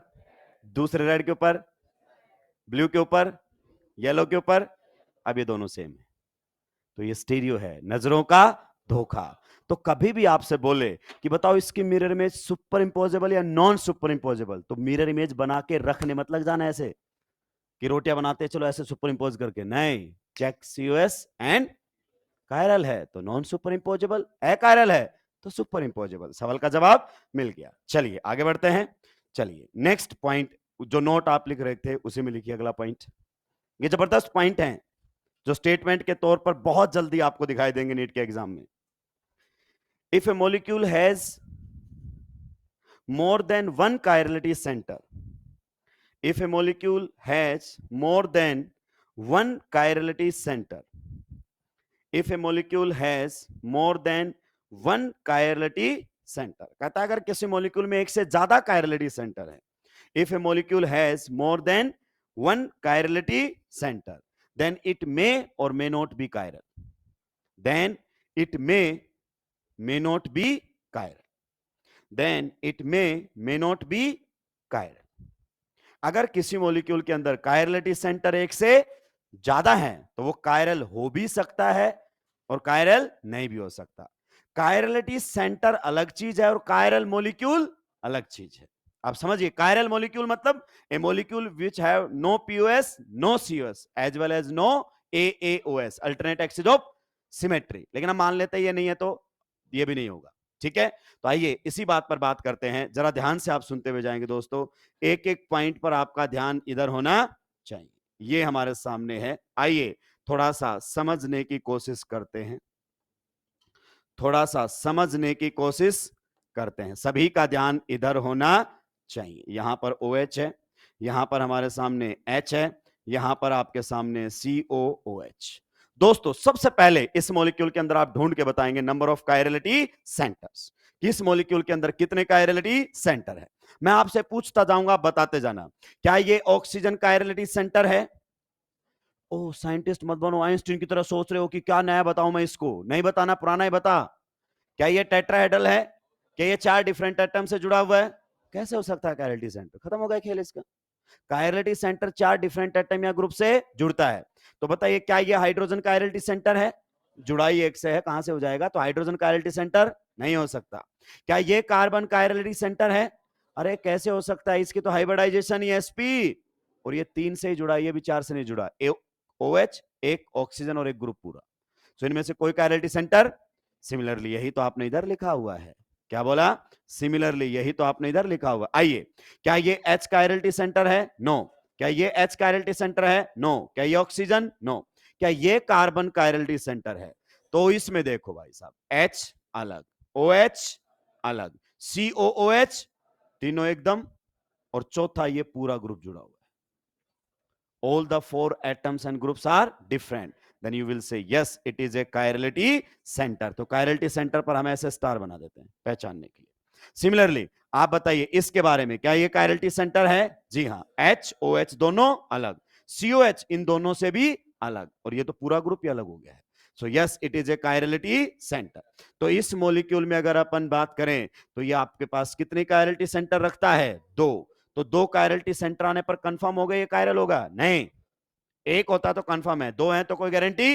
दूसरे रेड के ऊपर, ब्लू के ऊपर, येलो के ऊपर, अब ये दोनों सेम है। तो ये स्टीरियो है, नजरों का धोखा। तो कभी भी आपसे बोले कि बताओ इसकी मिरर इमेज सुपर इंपोजेबल या नॉन सुपर इंपोजेबल, तो मिरर इमेज बना के रखने मत लग जाना ऐसे कि रोटियां बनाते चलो ऐसे सुपर इंपोज करके। नहीं, चेक सीओएस एंड कायरल है तो नॉन सुपर इंपोजेबल, अकायरल है तो सुपर इंपोजेबल। सवाल का जवाब मिल गया। चलिए आगे बढ़ते हैं। चलिए नेक्स्ट पॉइंट, जो नोट आप लिख रहे थे उसी में लिखिए अगला पॉइंट। ये जबरदस्त पॉइंट है जो स्टेटमेंट के तौर पर बहुत जल्दी आपको दिखाई देंगे नीट के एग्जाम में। If a molecule has more than one chirality centre, if a molecule has more than one chirality center, if a molecule has more than one chirality centre. कहता है अगर किसी मॉलिक्यूल में एक से ज्यादा कायरलिटी सेंटर है, if a molecule has more than one chirality centre, then it may और may not be chiral, then it may not be chiral, then it may not be chiral. अगर किसी molecule के अंदर chirality centre एक से ज्यादा है तो वो कायरल हो भी सकता है और कायरल नहीं भी हो सकता। कायरलिटी सेंटर अलग चीज है और कायरल मॉलिक्यूल अलग चीज है। आप समझिए, कायरल मॉलिक्यूल मतलब a molecule which have no POS, no COS as well as no AAOS, alternate axis of symmetry. लेकिन हम मान लेते हैं ये नहीं है तो ये भी नहीं होगा। ठीक है, तो आइए इसी बात पर बात करते हैं। जरा ध्यान से आप सुनते हुए जाएंगे दोस्तों, एक एक पॉइंट पर आपका ध्यान इधर होना चाहिए। ये हमारे सामने है, आइए थोड़ा सा समझने की कोशिश करते हैं, थोड़ा सा समझने की कोशिश करते हैं। सभी का ध्यान इधर होना चाहिए। यहां पर OH है, यहां पर हमारे सामने H है, यहां पर आपके सामने COOH। दोस्तों सबसे पहले इस मॉलिक्यूल के अंदर आप ढूंढ के बताएंगे नंबर ऑफ कायरलिटी सेंटर्स। किस मॉलिक्यूल के अंदर कितने कायरलिटी सेंटर है। मैं आपसे पूछता जाऊंगा, बताते जाना। क्या ये ऑक्सीजन कायरलिटी सेंटर है? ओ साइंटिस्ट मत बनो, आइंस्टीन की तरह सोच रहे हो कि क्या नया बताऊं मैं इसको। नहीं बताना, पुराना ही बता। क्या ये टेट्राहेड्रल है? क्या ये 4 डिफरेंट एटम से जुड़ा हुआ है? कैसे हो सकता है कायरलिटी सेंटर? खत्म हो गया खेल इसका। कायरलिटी सेंटर 4 डिफरेंट एटम या ग्रुप से जुड़ता है। तो बताइए क्या ये हाइड्रोजन कायरलिटी सेंटर है? जुड़ाई एक से है, कहां से हो जाएगा? तो हाइड्रोजन कायरलिटी सेंटर नहीं हो सकता। क्या ये कार्बन कायरलिटी सेंटर है? अरे कैसे हो सकता है, इसकी तो हाइब्रिडाइजेशन ही sp, और ये 3 से ही जुड़ा, ये भी 4 से नहीं जुड़ा। OH, एक ऑक्सीजन और एक ग्रुप पूरा। तो इनमें से कोई कायरलिटी सेंटर। सिमिलरली यही तो आपने इधर लिखा हुआ है। क्या बोला? सिमिलरली यही तो आपने इधर लिखा हुआ। आइए, क्या ये H कायरलिटी सेंटर है? नो। क्या ये H कायरलिटी सेंटर है? नो। क्या ये ऑक्सीजन? नो। क्या ये कार्बन कायरलिटी सेंटर है? तो इसमें देखो भाई साहब, H अलग, OH अलग, COOH तीनों एकदम, और चौथा ये पूरा ग्रुप जुड़ा हुआ है। All the 4 atoms and groups are different, then you will say yes it is a chirality center। तो chirality center पर हम ऐसे स्टार बना देते हैं पहचानने के लिए। सिमिलरली आप बताइए इसके बारे में, क्या ये chirality center है? जी हां। H OH दोनों अलग, COH इन दोनों से भी अलग, और ये तो पूरा ग्रुप ही अलग हो गया है। So yes it is a chirality centre. तो इस मॉलिक्यूल में अगर अपन बात करें तो ये आपके पास कितने कायरलिटी सेंटर रखता है? 2। तो 2 कायरलिटी सेंटर आने पर कंफर्म हो गए ये कायरल होगा? नहीं, एक होता तो कंफर्म है, 2 है तो कोई गारंटी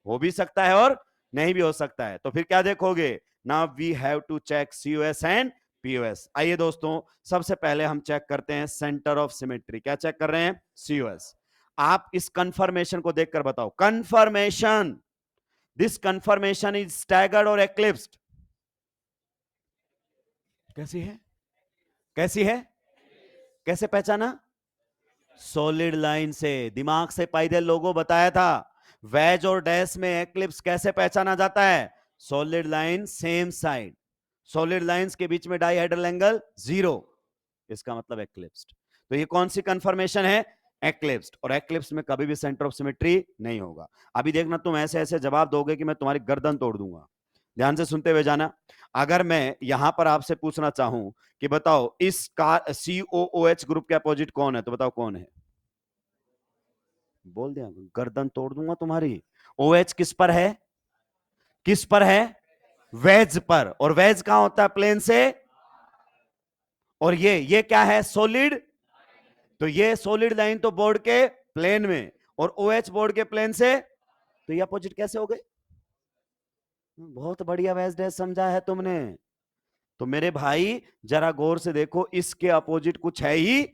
हो भी सकता है और नहीं भी हो सकता है। तो फिर क्या देखोगे? Now we have to check COS and POS। आइए दोस्तों सबसे पहले हम चेक करते हैं सेंटर ऑफ सिमेट्री। क्या चेक कर रहे हैं? COS। आप इस कंफर्मेशन को देखकर बताओ, confirmation, this confirmation is staggered और एक्लिप्स्ड। कैसी है? कैसी है? कैसे पहचाना? सॉलिड लाइन से। दिमाग से पाइदे लोगों बताया था। वेज और डैश में एक्लिप्स कैसे पहचाना जाता है? Solid line same side, solid lines के बीच में डाइहेड्रल एंगल 0, इसका मतलब एक्लिप्स्ड। तो ये कौन सी कंफर्मेशन है? एक्लिप्स्ड। और एक्लिप्स में कभी भी सेंटर ऑफ सिमेट्री नहीं होगा। अभी देखना, तुम ऐसे ऐसे जवाब दोगे कि मैं तुम्हारी गर्दन तोड़ दूंगा। ध्यान से सुनते हुए जाना। अगर मैं यहां पर आपसे पूछना चाहूं कि बताओ इस COOH ग्रुप के अपोजिट कौन है, तो बताओ कौन है? बोल दिया, गर्दन तोड़ दूंगा तुम्हारी। OH किस पर है? किस पर है? वेज पर। और वेज कहां होता है? प्लेन से। और ये क्या है? सॉलिड। तो ये सॉलिड लाइन तो बोर्ड के प्लेन में, और OH बोर्ड के प्लेन से, तो ये अपोजिट कैसे हो गए? बहुत बढ़िया वेज डैश समझा है तुमने। तो मेरे भाई जरा गौर से देखो, इसके अपोजिट कुछ है ही,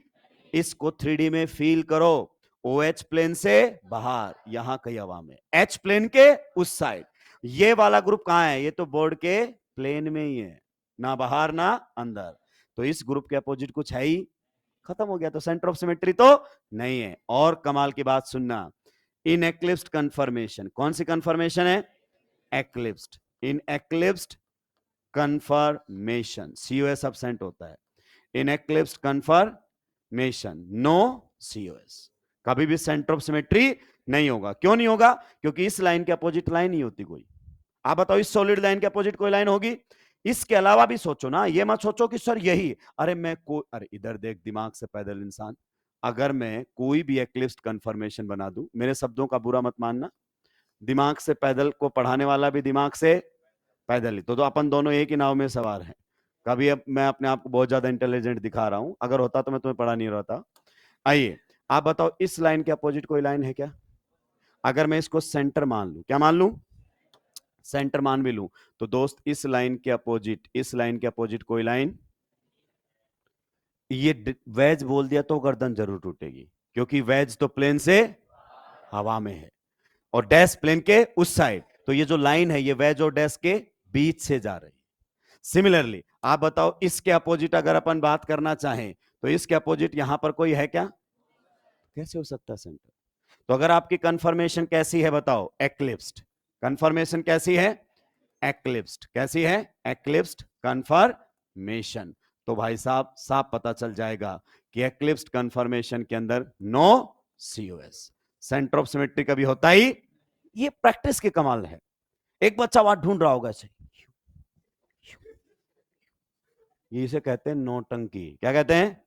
इसको 3D में फील करो। OH प्लेन से बाहर, यहां कहीं हवा में, H प्लेन के उस साइड। ये वाला ग्रुप कहां है? ये तो बोर्ड के प्लेन में ही है, ना बाहर ना अंदर। तो इस ग्रुप के अपोजिट कुछ है ही, खत्म हो गया। तो सेंटर ऑफ सिमेट्री तो नहीं है। और कमाल की बात सुनना, इन एक्लिप्स्ड कंफर्मेशन, कौन सी कंफर्मेशन है? एक्लिप्स्ड। इन एक्लिप्स्ड कंफर्मेशन COS एब्सेंट होता है। इन एक्लिप्स्ड कंफर्मेशन नो COS, कभी भी सेंटर ऑफ सिमेट्री नहीं होगा। क्यों नहीं होगा? क्योंकि इस लाइन के अपोजिट लाइन नहीं होती कोई। आप बताओ इस सॉलिड लाइन के अपोजिट कोई लाइन होगी? इसके अलावा भी सोचो ना, ये मत सोचो कि सर यही, अरे अरे इधर देख, दिमाग से पैदल इंसान, अगर मैं कोई भी एक्लिप्स कन्फर्मेशन बना दूं, मेरे शब्दों का बुरा मत मानना, दिमाग से पैदल को पढ़ाने वाला भी दिमाग से पैदल ही, तो अपन दोनों एक ही नाव में सवार हैं। कभी अब मैं अपने आप को बहुत ज्यादा इंटेलिजेंट दिखा रहा हूं, अगर होता तो मैं तुम्हें पढ़ा नहीं रहता। आइए आप बताओ, इस लाइन के अपोजिट कोई लाइन है क्या? अगर मैं इसको सेंटर मान लूं, क्या मान लूं? सेंटर मान भी लूं, तो दोस्त इस लाइन के अपोजिट, इस लाइन के अपोजिट कोई लाइन, ये वेज बोल दिया तो गर्दन जरूर टूटेगी, क्योंकि वेज तो प्लेन से हवा में है और डैश प्लेन के उस साइड, तो ये जो लाइन है ये वेज और डैश के बीच से जा रही है। सिमिलरली आप बताओ, इसके अपोजिट अगर अपन बात करना चाहें, तो इसके अपोजिट यहां पर कोई है क्या? कैसे हो सकता है सेंटर? तो अगर आपकी कंफर्मेशन कैसी है बताओ? एक्लिप्स्ड। कंफर्मेशन कैसी है? एक्लिप्स्ड। कैसी है? एक्लिप्स्ड कंफर्मेशन। तो भाई साहब साफ पता चल जाएगा कि एक्लिप्स्ड कंफर्मेशन के अंदर no COS, centre of symmetry कभी होता ही, ये प्रैक्टिस के कमाल है। एक बच्चा वहां ढूंढ रहा होगा इसे, ये इसे कहते हैं नौटंकी। क्या कहते हैं?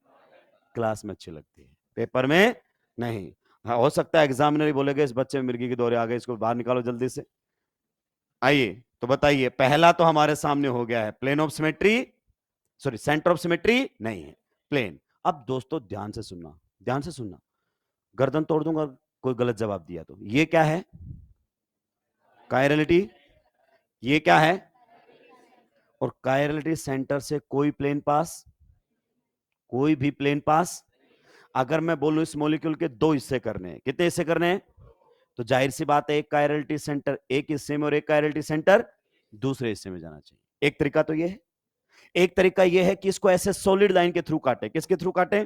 क्लास में अच्छी लगती है, पेपर में नहीं। हाँ, हो सकता है एग्जामिनर ही बोलेगा इस बच्चे में मिर्गी के दौरे आ गए, इसको बाहर निकालो जल्दी से। आइए तो बताइए, पहला तो हमारे सामने हो गया है plane of symmetry, sorry centre of symmetry नहीं है, प्लेन। अब दोस्तों ध्यान से सुनना, ध्यान से सुनना, गर्दन तोड़ दूंगा कोई गलत जवाब दिया तो। ये क्या है? कायरलिटी। ये क्या है? और कायरलिटी सेंटर से कोई प्लेन पास, कोई भी प्लेन पास। अगर मैं बोलूं इस मॉलिक्यूल के दो हिस्से करने हैं, कितने हिस्से करने हैं? तो जाहिर सी बात है एक कायरलिटी सेंटर एक हिस्से में और एक कायरलिटी सेंटर दूसरे हिस्से में जाना चाहिए। एक तरीका तो ये है। एक तरीका ये है कि इसको ऐसे सॉलिड लाइन के थ्रू काटे। किसके थ्रू काटे?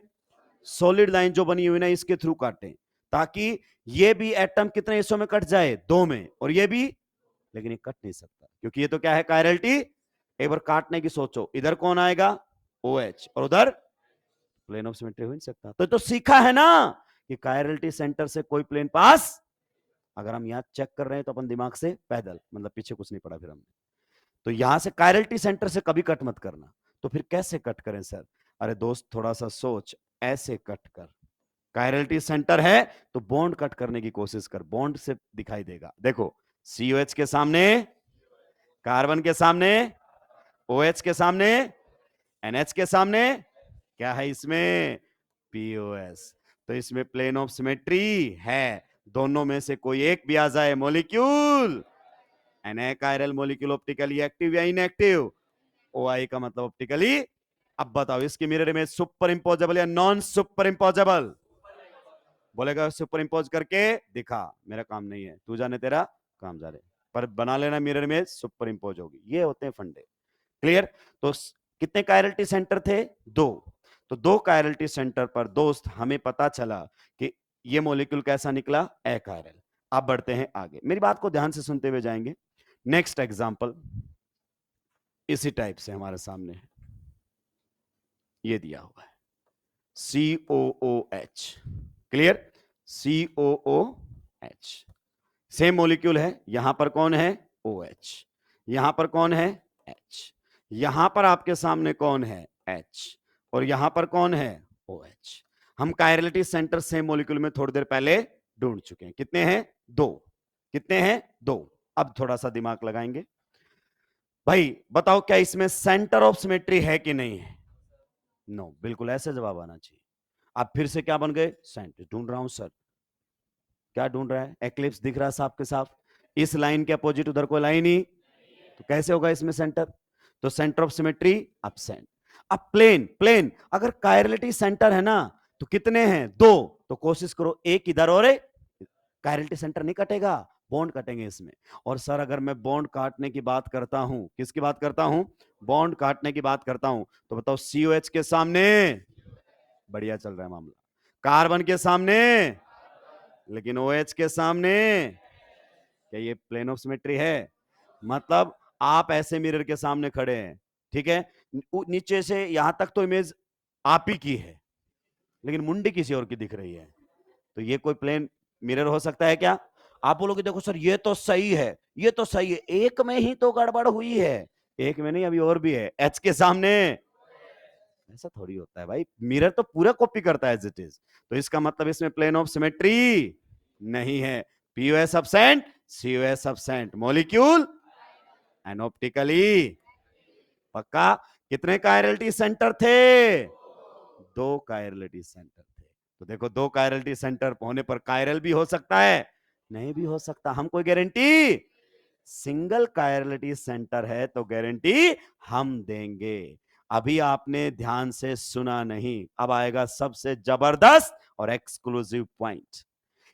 सॉलिड लाइन जो बनी हुई ना इसके थ्रू काटे, ताकि ये भी एटम कितने हिस्सों में कट जाए? दो में, और ये भी, लेकिन ये कट नहीं सकता क्योंकि ये तो क्या है? कायरलिटी। एक बार काटने की सोचो, इधर कौन आएगा? OH, और उधर प्लेन ऑफ सिमेट्री हो नहीं सकता। तो सीखा है ना कि कायरलिटी सेंटर से कोई प्लेन पास। अगर हम यहां चेक कर रहे हैं तो अपन दिमाग से पैदल, मतलब पीछे कुछ नहीं पड़ा फिर हमने। तो यहां से कायरलिटी सेंटर से कभी कट मत करना। तो फिर कैसे कट करें सर? अरे दोस्त थोड़ा सा सोच, ऐसे कट कर। कायरलिटी सेंटर है तो बॉन्ड कट करने की कोशिश कर, बॉन्ड से दिखाई देगा। देखो, COH के सामने कार्बन के सामने, OH के सामने NH के सामने क्या है? इसमें POS। तो इसमें प्लेन ऑफ सिमेट्री है, दोनों में से कोई एक भी आ जाए मॉलिक्यूल, एनाकायरल मॉलिक्यूल ऑप्टिकली एक्टिव या इनएक्टिव। OI का मतलब ऑप्टिकली। अब बताओ इसकी मिरर इमेज सुपर इंपोजेबल या नॉन सुपर इंपोजेबल? बोलेगा सुपर इंपोज करके दिखा, मेरा काम नहीं है, तू जाने तेरा काम जा रहे, पर बना लेना मिरर इमेज सुपर इंपोज होगी। ये होते हैं फंडे। क्लियर? तो कितने कायरलिटी सेंटर थे? दो। तो दो कायरलिटी सेंटर पर दोस्त हमें पता चला कि ये मॉलिक्यूल कैसा निकला? अकायरल। अब बढ़ते हैं आगे, मेरी बात को ध्यान से सुनते हुए जाएंगे। नेक्स्ट एग्जांपल इसी टाइप से हमारे सामने है, ये दिया हुआ है COOH। Clear? COOH same molecule है, यहां पर कौन है? OH, यहां पर कौन है? H, यहां पर आपके सामने कौन है? H, और यहां पर कौन है? OH। हम कायरलिटी सेंटर सेम मॉलिक्यूल में थोड़ी देर पहले ढूंढ चुके हैं। कितने हैं? दो। कितने हैं? दो। अब थोड़ा सा दिमाग लगाएंगे। भाई बताओ, क्या इसमें सेंटर ऑफ सिमेट्री है कि नहीं है? नो, बिल्कुल ऐसे जवाब आना चाहिए। आप फिर से क्या बन गए? सेंटर ढूंढ रहा हूं सर। क्या ढूंढ रहा है? एक्लिप्स दिख रहा है साफ के साफ, इस लाइन के अपोजिट उधर कोई लाइन ही, तो कैसे होगा इसमें सेंटर? तो सेंटर ऑफ सिमेट्री एब्सेंट। अब प्लेन, प्लेन अगर कायरलिटी सेंटर है ना, तो कितने हैं? दो। तो कोशिश करो एक इधर और कायरलिटी सेंटर नहीं कटेगा, बॉन्ड कटेंगे इसमें। और सर अगर मैं बॉन्ड काटने की बात करता हूं, किसकी बात करता हूं? बॉन्ड काटने की बात करता हूं, तो बताओ COH के सामने, बढ़िया चल रहा है मामला, कार्बन के सामने, लेकिन OH के सामने, क्या ये प्लेन ऑफ सिमेट्री है? मतलब आप ऐसे मिरर के सामने खड़े हैं, ठीक है, नीचे से यहां तक तो इमेज आप ही की है, लेकिन मुंडी किसी और की दिख रही है, तो ये कोई प्लेन मिरर हो सकता है क्या? आप बोलोगे देखो सर ये तो सही है, ये तो सही है, एक में ही तो गड़बड़ हुई है। एक में नहीं, अभी और भी है, एच के सामने। ऐसा थोड़ी होता है भाई, मिरर तो पूरा कॉपी करता है एज इट इज। तो इसका मतलब इसमें प्लेन ऑफ सिमेट्री नहीं है। POS absent, COS absent, molecule एनॉप्टिकली पक्का। कितने कायरलिटी सेंटर थे? दो कायरलिटी सेंटर थे। तो देखो, दो कायरलिटी सेंटर होने पर कायरल भी हो सकता है, नहीं भी हो सकता, हम कोई गारंटी। सिंगल कायरलिटी सेंटर है तो गारंटी हम देंगे। अभी आपने ध्यान से सुना नहीं, अब आएगा सबसे जबरदस्त और एक्सक्लूसिव पॉइंट।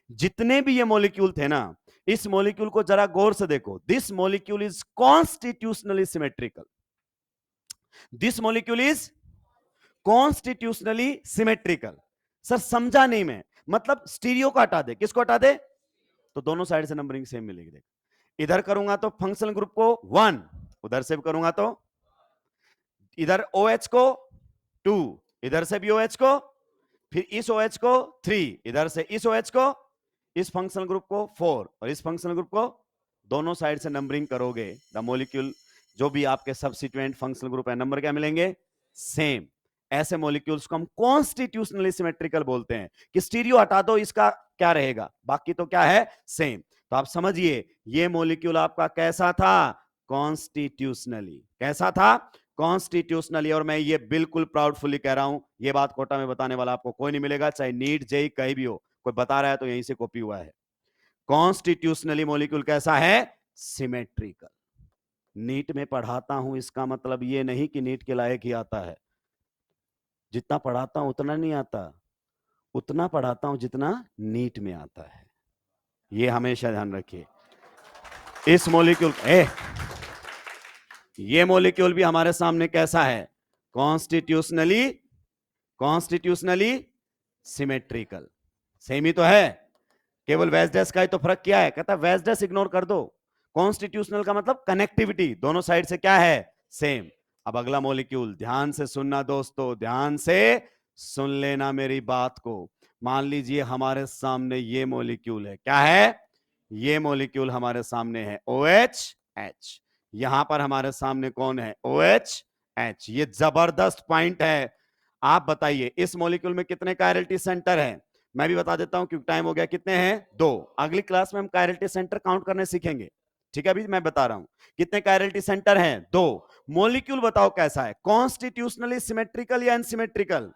जितने भी ये मॉलिक्यूल थे ना, इस मॉलिक्यूल को जरा गौर से देखो। This molecule is constitutionally symmetrical. This molecule is constitutionally symmetrical. Sir समझा नहीं मैं, मतलब स्टीरियो को हटा दे, किसको हटा दे? तो दोनों साइड से नंबरिंग सेम मिलेगी। देख, इधर करूंगा तो फंक्शनल ग्रुप को 1, उधर से भी करूंगा तो इधर OH को 2, इधर से भी OH को, फिर इस OH को 3, इधर से इस OH को, इस फंक्शनल ग्रुप को 4 और इस फंक्शनल ग्रुप को, दोनों साइड से नंबरिंग करोगे द मॉलिक्यूल, जो भी आपके सब्स्टिट्यूएंट फंक्शनल ग्रुप है, नंबर क्या मिलेंगे? सेम। ऐसे मॉलिक्यूल्स को हम कॉन्स्टिट्यूशनली सिमेट्रिकल बोलते हैं कि स्टीरियो हटा दो, इसका क्या रहेगा, बाकी तो क्या है? सेम। तो आप समझिए, ये मॉलिक्यूल आपका कैसा था? कॉन्स्टिट्यूशनली। कैसा था? कॉन्स्टिट्यूशनली। और मैं ये बिल्कुल प्राउडफुली कह रहा हूं, ये बात कोटा में बताने वाला आपको कोई नहीं मिलेगा, चाहे नीट जेई कहीं भी हो, कोई बता रहा है तो यहीं से कॉपी हुआ है। कॉन्स्टिट्यूशनली मॉलिक्यूल कैसा है? सिमेट्रिकल। नीट में पढ़ाता हूं, इसका मतलब ये नहीं कि नीट के लायक ही आता है। जितना पढ़ाता हूं उतना नहीं आता, उतना पढ़ाता हूं जितना नीट में आता है। ये हमेशा ध्यान रखिए। इस मॉलिक्यूल ये मॉलिक्यूल भी हमारे सामने कैसा है? Constitutionally, constitutionally symmetrical. सेम ही तो है, केवल वेज डैश का ही तो फर्क क्या है? कहता है वेज डैश इग्नोर कर दो, कॉन्स्टिट्यूशनल का मतलब कनेक्टिविटी, दोनों साइड से क्या है? सेम। अब अगला मॉलिक्यूल ध्यान से सुनना दोस्तों, ध्यान से सुन लेना मेरी बात को। मान लीजिए हमारे सामने ये मॉलिक्यूल है, क्या है? ये मॉलिक्यूल हमारे सामने है OH, यहां पर हमारे सामने कौन है? OH। ये जबरदस्त पॉइंट है। आप बताइए, इस मॉलिक्यूल में कितने कायरलिटी सेंटर हैं? मैं भी बता देता हूं क्योंकि टाइम हो गया। कितने हैं? 2। अगली क्लास में हम कायरलिटी सेंटर काउंट करने सीखेंगे, ठीक है? अभी मैं बता रहा हूं कितने कायरलिटी सेंटर हैं। 2। मॉलिक्यूल बताओ कैसा है? कॉन्स्टिट्यूशनली सिमेट्रिकल या अनसिमेट्रिकल?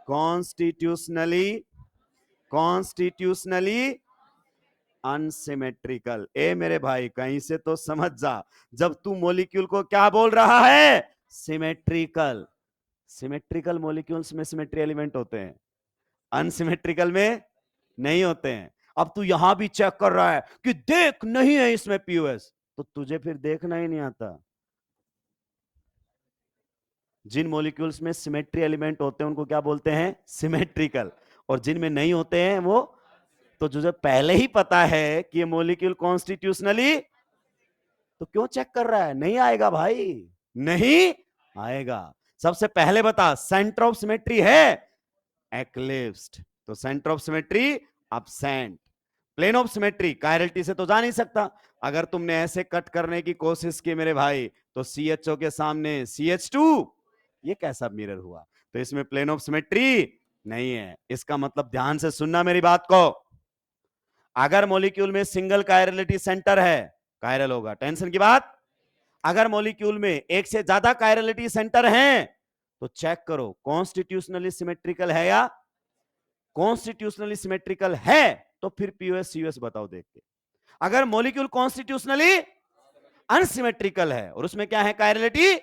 Constitutionally, constitutionally unsymmetrical. ए मेरे भाई, कहीं से तो समझ जा, जब तू मॉलिक्यूल को क्या बोल रहा है? सिमेट्रिकल। सिमेट्रिकल मॉलिक्यूल्स में सिमेट्री एलिमेंट होते हैं, अनसिमेट्रिकल में नहीं होते हैं। अब तू यहां भी चेक कर रहा है कि देख नहीं है इसमें पीओएस, तो तुझे फिर देखना ही नहीं आता। जिन मॉलिक्यूल्स में सिमेट्री एलिमेंट होते हैं उनको क्या बोलते हैं? सिमेट्रिकल। और जिनमें नहीं होते हैं वो, तो तुझे पहले ही पता है कि ये मॉलिक्यूल कॉन्स्टिट्यूशनली, तो क्यों चेक कर रहा है? नहीं आएगा भाई, नहीं आएगा। सबसे पहले बता, सेंटर ऑफ सिमेट्री है एक्लिप्स्ड, तो centre of symmetry absent. Plane of symmetry chirality से तो जा नहीं सकता। अगर तुमने ऐसे कट करने की कोशिश की मेरे भाई, तो CHO के सामने CH2, ये कैसा मिरर हुआ? तो इसमें प्लेन ऑफ सिमेट्री नहीं है। इसका मतलब ध्यान से सुनना मेरी बात को, अगर मॉलिक्यूल में सिंगल कायरलिटी सेंटर है, कायरल होगा, टेंशन की बात। अगर मॉलिक्यूल में एक से ज्यादा कायरलिटी सेंटर हैं, तो चेक करो कॉन्स्टिट्यूशनली सिमेट्रिकल है या कॉन्स्टिट्यूशनली सिमेट्रिकल है, तो फिर पीओएस सीओएस बताओ देख के। अगर मॉलिक्यूल कॉन्स्टिट्यूशनली अनसिमेट्रिकल है और उसमें क्या है? कायरलिटी,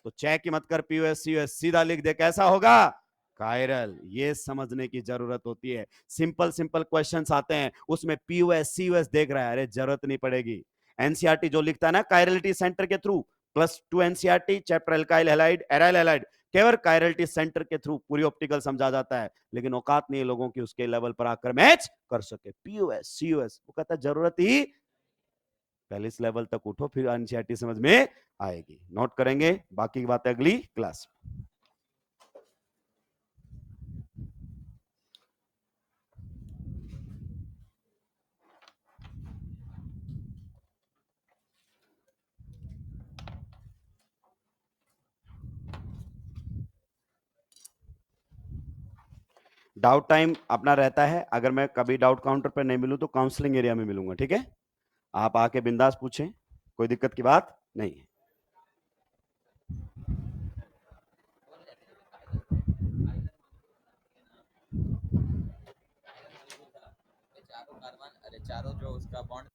तो चेक ही मत कर, पीओएस सीओएस सीधा लिख दे, कैसा होगा? कायरल। ये समझने की जरूरत होती है। सिंपल सिंपल क्वेश्चंस आते हैं, उसमें पीओएस सीओएस देख रहा है, अरे जरूरत नहीं पड़ेगी। एनसीईआरटी जो लिखता है ना कायरलिटी सेंटर के through, +2 NCERT chapter alkyl halide aryl halide, केवल कायरलिटी सेंटर के थ्रू पूरी ऑप्टिकल समझा जाता है, लेकिन औकात नहीं है लोगों की उसके लेवल पर आकर मैच कर सके। पीओएस सीओएस वो कहता है जरूरत ही, पहले इस लेवल तक उठो, फिर एनसीईआरटी समझ में आएगी। नोट करेंगे, बाकी की बातें अगली क्लास में। डाउट टाइम अपना रहता है, अगर मैं कभी डाउट काउंटर पे नहीं मिलूं तो काउंसलिंग एरिया में मिलूंगा, ठीक है? आप आके बिंदास पूछें, कोई दिक्कत की बात नहीं है। चारों कार्बन, अरे चारों जो उसका बॉन्ड